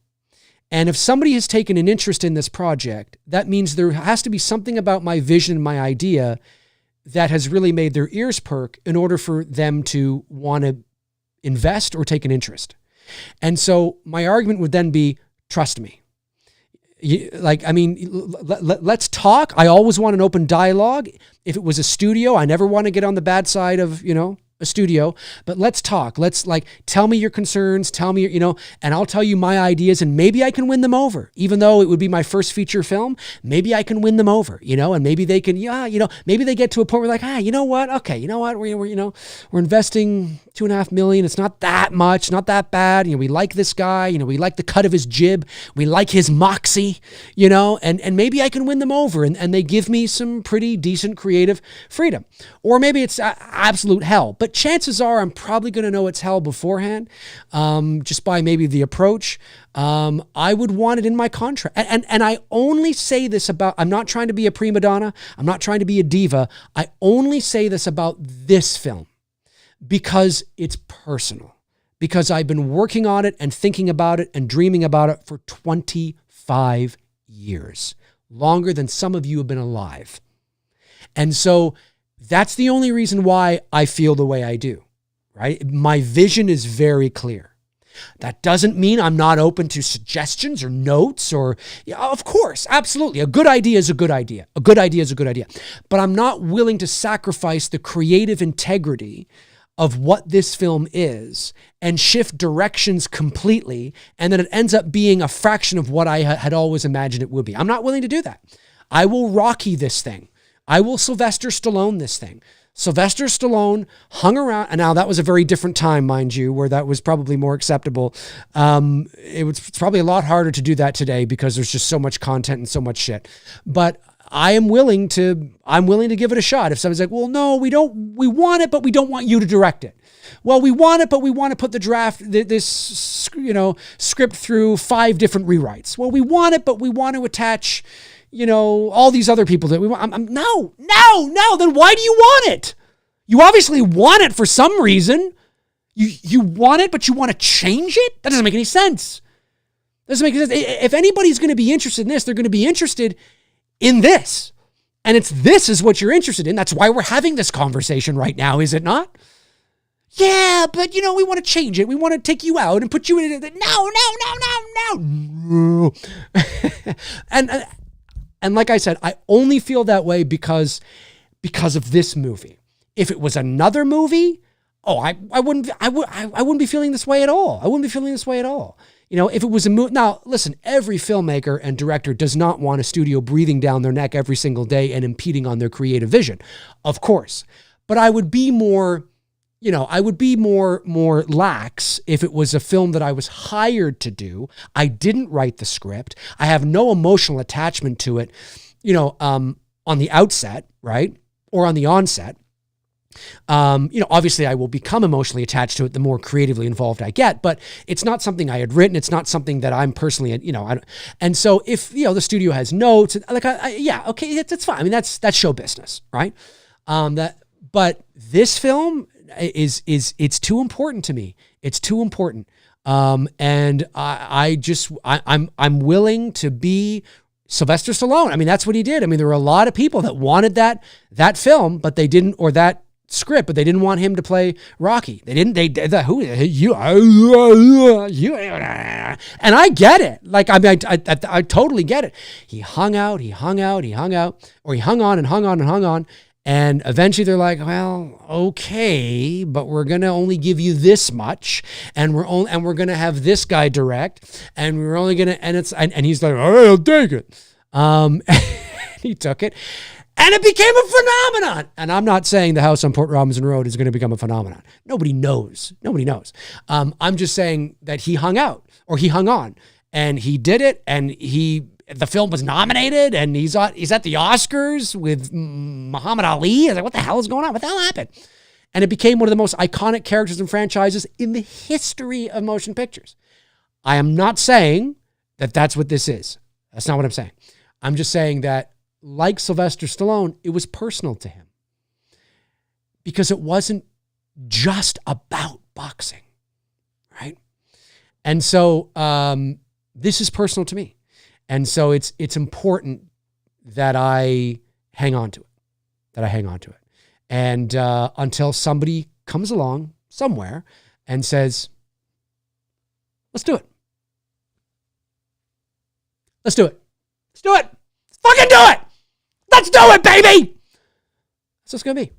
Speaker 1: And if somebody has taken an interest in this project, that means there has to be something about my vision and my idea that has really made their ears perk in order for them to want to invest or take an interest. And so my argument would then be, trust me. Let's talk. I always want an open dialogue. If it was a studio, I never want to get on the bad side of, a studio, but let's talk. Let's tell me your concerns, tell me, and I'll tell you my ideas, and maybe I can win them over. Even though it would be my first feature film, maybe I can win them over, and maybe they can, maybe they get to a point where like, we're investing $2.5 million. It's not that much, not that bad. We like this guy, we like the cut of his jib. We like his moxie, and maybe I can win them over, and they give me some pretty decent creative freedom. Or maybe it's absolute hell. But chances are I'm probably going to know it's hell beforehand, just by maybe the approach. I would want it in my contract. And I only say this about, I'm not trying to be a prima donna. I'm not trying to be a diva. I only say this about this film because it's personal, because I've been working on it and thinking about it and dreaming about it for 25 years, longer than some of you have been alive. And so that's the only reason why I feel the way I do, right? My vision is very clear. That doesn't mean I'm not open to suggestions or notes or, of course, absolutely. A good idea is a good idea. A good idea is a good idea. But I'm not willing to sacrifice the creative integrity of what this film is and shift directions completely, and then it ends up being a fraction of what I had always imagined it would be. I'm not willing to do that. I will Rocky this thing. I will Sylvester Stallone this thing. Sylvester Stallone hung around, and now that was a very different time, mind you, where that was probably more acceptable. It's probably a lot harder to do that today because there's just so much content and so much shit. But I'm willing to give it a shot. If somebody's like, well, no, we want it, but we don't want you to direct it. Well, we want it, but we want to put the draft, this script through 5 different rewrites. Well, we want it, but we want to attach, all these other people that we want. No. Then why do you want it? You obviously want it for some reason. You want it, but you want to change it? That doesn't make any sense. Doesn't make sense. If anybody's going to be interested in this, they're going to be interested in this. And this is what you're interested in. That's why we're having this conversation right now, is it not? Yeah, but we want to change it. We want to take you out and put you in it. No. And like I said, I only feel that way because of this movie. If it was another movie, I wouldn't be feeling this way at all. I wouldn't be feeling this way at all. If it was a movie. Now, listen, every filmmaker and director does not want a studio breathing down their neck every single day and impeding on their creative vision. Of course. But I would be more lax if it was a film that I was hired to do. I didn't write the script. I have no emotional attachment to it, on the outset, right? Or on the onset. Obviously I will become emotionally attached to it the more creatively involved I get, but it's not something I had written. It's not something that I'm personally, and so if, the studio has notes, like, okay, it's fine. I mean, that's show business, right? But this film it's too important to me. It's too important. And I'm willing to be Sylvester Stallone. I mean, that's what he did. I mean, there were a lot of people that wanted that film, but they didn't, or that script, but they didn't want him to play Rocky. They didn't, and I get it. Like, I mean, I totally get it. He hung on. And eventually they're like, well, okay, but we're going to only give you this much. And we're going to have this guy direct, and we're only going to, and he's like, all right, I'll take it. He took it. And it became a phenomenon. And I'm not saying the house on Port Robinson Road is going to become a phenomenon. Nobody knows. I'm just saying that he hung on, and he did it. And the film was nominated, and he's at the Oscars with Muhammad Ali. I was like, what the hell is going on? What the hell happened? And it became one of the most iconic characters and franchises in the history of motion pictures. I am not saying that that's what this is. That's not what I'm saying. I'm just saying that, like Sylvester Stallone, it was personal to him because it wasn't just about boxing, right? And so this is personal to me. And so it's important that I hang on to it. And until somebody comes along somewhere and says, let's do it. Let's do it. Let's do it. Let's fucking do it. Let's do it, baby. That's what it's going to be.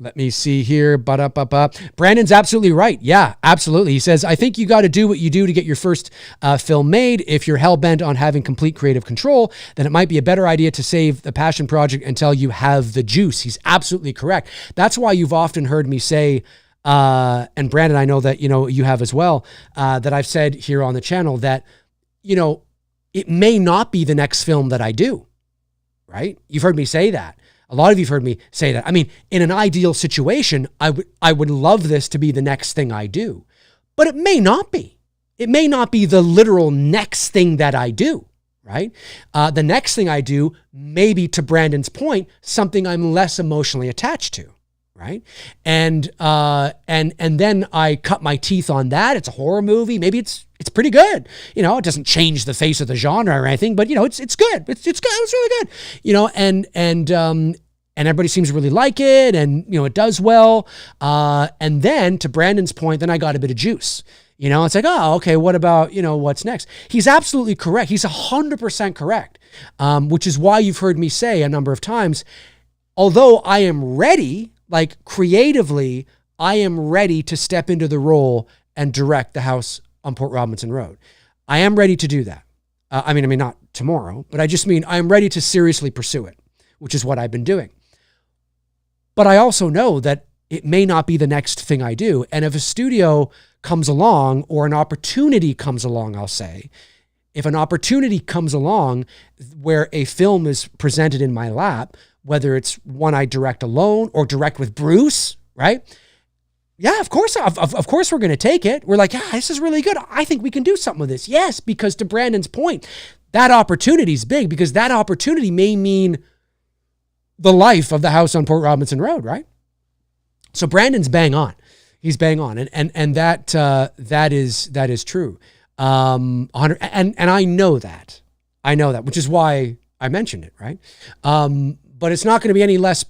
Speaker 1: Let me see here. Brandon's absolutely right. Yeah, absolutely. He says, I think you got to do what you do to get your first film made. If you're hell-bent on having complete creative control, then it might be a better idea to save the passion project until you have the juice. He's absolutely correct. That's why you've often heard me say, and Brandon, I know that, you have as well, that I've said here on the channel that, it may not be the next film that I do, right? You've heard me say that. A lot of you've heard me say that. I mean, in an ideal situation, I would love this to be the next thing I do, but it may not be. It may not be the literal next thing that I do, right? The next thing I do may be, to Brandon's point, something I'm less emotionally attached to, right? And then I cut my teeth on that. It's a horror movie. Maybe it's pretty good. It doesn't change the face of the genre or anything, but it's good. It's good. It's really good. And everybody seems to really like it, and it does well. And then, to Brandon's point, then I got a bit of juice. It's like, oh, okay, what about, what's next? He's absolutely correct. He's 100% correct. Which is why you've heard me say a number of times, although I am ready, like creatively, I am ready to step into the role and direct the house on Port Robinson Road. I am ready to do that. I mean, not tomorrow, but I just mean I'm ready to seriously pursue it, which is what I've been doing. But I also know that it may not be the next thing I do. And if a studio comes along or an opportunity comes along, I'll say, if an opportunity comes along where a film is presented in my lap, whether it's one I direct alone or direct with Bruce, right? Yeah, of course we're going to take it. We're like, yeah, this is really good. I think we can do something with this. Yes, because to Brandon's point, that opportunity is big because that opportunity may mean the life of the house on Port Robinson Road, right? So Brandon's bang on. He's bang on. And that is true. And I know that. Which is why I mentioned it, right? But it's not going to be any less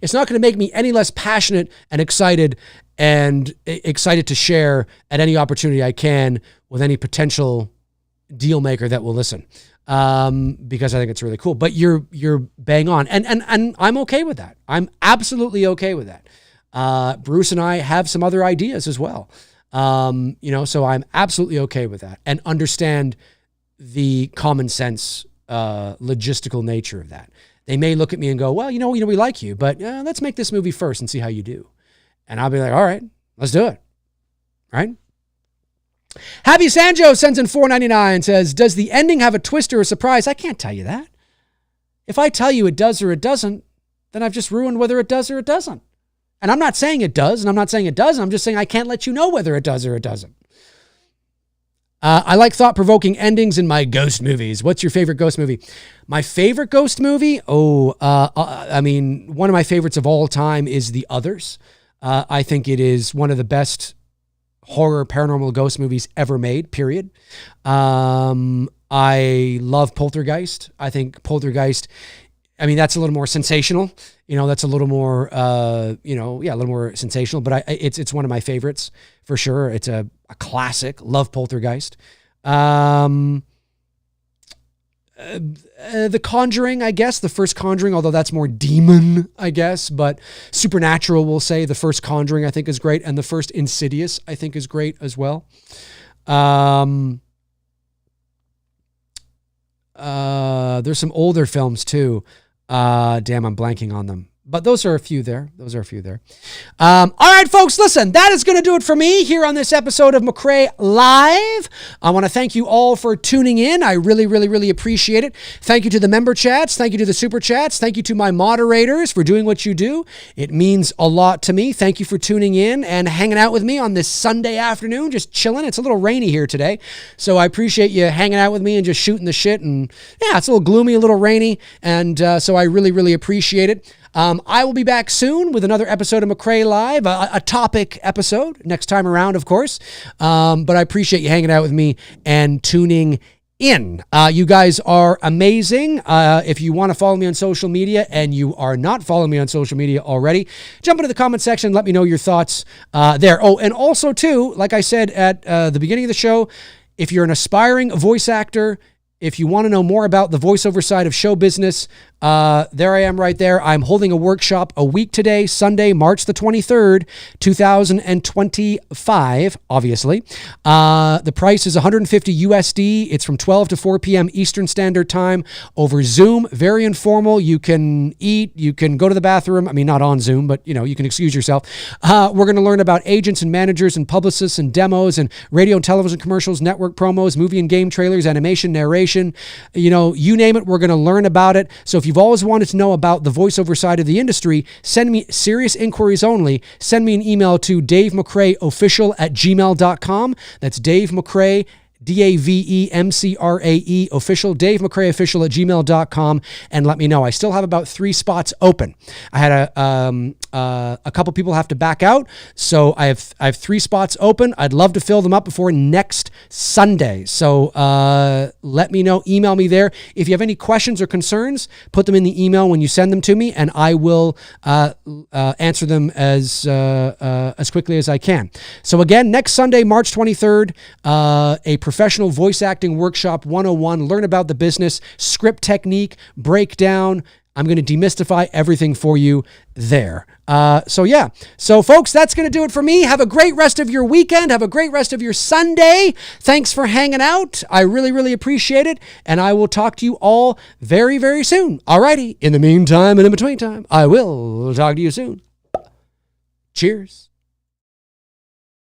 Speaker 1: it's not going to make me any less passionate and excited to share at any opportunity I can with any potential deal maker that will listen. Because I think it's really cool. But you're bang on. And I'm okay with that. I'm absolutely okay with that. Bruce and I have some other ideas as well. So I'm absolutely okay with that and understand the common sense, logistical nature of that. They may look at me and go, well, we like you, but let's make this movie first and see how you do. And I'll be like, all right, let's do it. Right? Happy Sanjo sends in $4.99, says, does the ending have a twist or a surprise? I can't tell you that. If I tell you it does or it doesn't, then I've just ruined whether it does or it doesn't. And I'm not saying it does, and I'm not saying it doesn't. I'm just saying I can't let you know whether it does or it doesn't. I like thought-provoking endings in my ghost movies. What's your favorite ghost movie? My favorite ghost movie? One of my favorites of all time is The Others. I think it is one of the best horror paranormal ghost movies ever made, period. I love Poltergeist. I think Poltergeist, that's a little more sensational. That's a little more, a little more sensational, but it's one of my favorites for sure. It's a classic. Love Poltergeist. The Conjuring, I guess, the first Conjuring, although that's more demon, I guess, but supernatural, we'll say. The first Conjuring, I think, is great, and the first Insidious, I think, is great as well. There's some older films, too. Damn, I'm blanking on them. But those are a few there. All right, folks, listen, that is going to do it for me here on this episode of McRae Live. I want to thank you all for tuning in. I really, really, really appreciate it. Thank you to the member chats. Thank you to the super chats. Thank you to my moderators for doing what you do. It means a lot to me. Thank you for tuning in and hanging out with me on this Sunday afternoon, just chilling. It's a little rainy here today, so I appreciate you hanging out with me and just shooting the shit. And yeah, it's a little gloomy, a little rainy, and so I really, really appreciate it. I will be back soon with another episode of McRae Live, a topic episode next time around, of course. But I appreciate you hanging out with me and tuning in. You guys are amazing. If you want to follow me on social media and you are not following me on social media already, jump into the comment section. Let me know your thoughts there. Oh, and also too, like I said at the beginning of the show, if you're an aspiring voice actor, if you want to know more about the voiceover side of show business, there I am right there. I'm holding a workshop a week today, Sunday, March the 23rd, 2025, obviously. The price is $150 USD. It's from 12 to 4 p.m. Eastern Standard Time over Zoom. Very informal. You can eat. You can go to the bathroom. Not on Zoom, but, you can excuse yourself. We're going to learn about agents and managers and publicists and demos and radio and television commercials, network promos, movie and game trailers, animation, narration. You name it, we're going to learn about it. So if you've always wanted to know about the voiceover side of the industry, send me serious inquiries only. Send me an email to davemcraeofficial@gmail.com. That's Dave McRae, DAVEMCRAE official, Dave McRae official @gmail.com, and let me know. I still have about 3 spots open. I had a couple people have to back out, so I have 3 spots open. I'd love to fill them up before next Sunday. So let me know. Email me there. If you have any questions or concerns, put them in the email when you send them to me, and I will answer them as quickly as I can. So again, next Sunday, March 23rd, a professional voice acting workshop 101. Learn about the business, script technique, breakdown, I'm going to demystify everything for you there. So folks, that's going to do it for me. Have a great rest of your weekend. Have a great rest of your Sunday. Thanks for hanging out. I really, really appreciate it. And I will talk to you all very, very soon. Alrighty. In the meantime and in between time, I will talk to you soon. Cheers.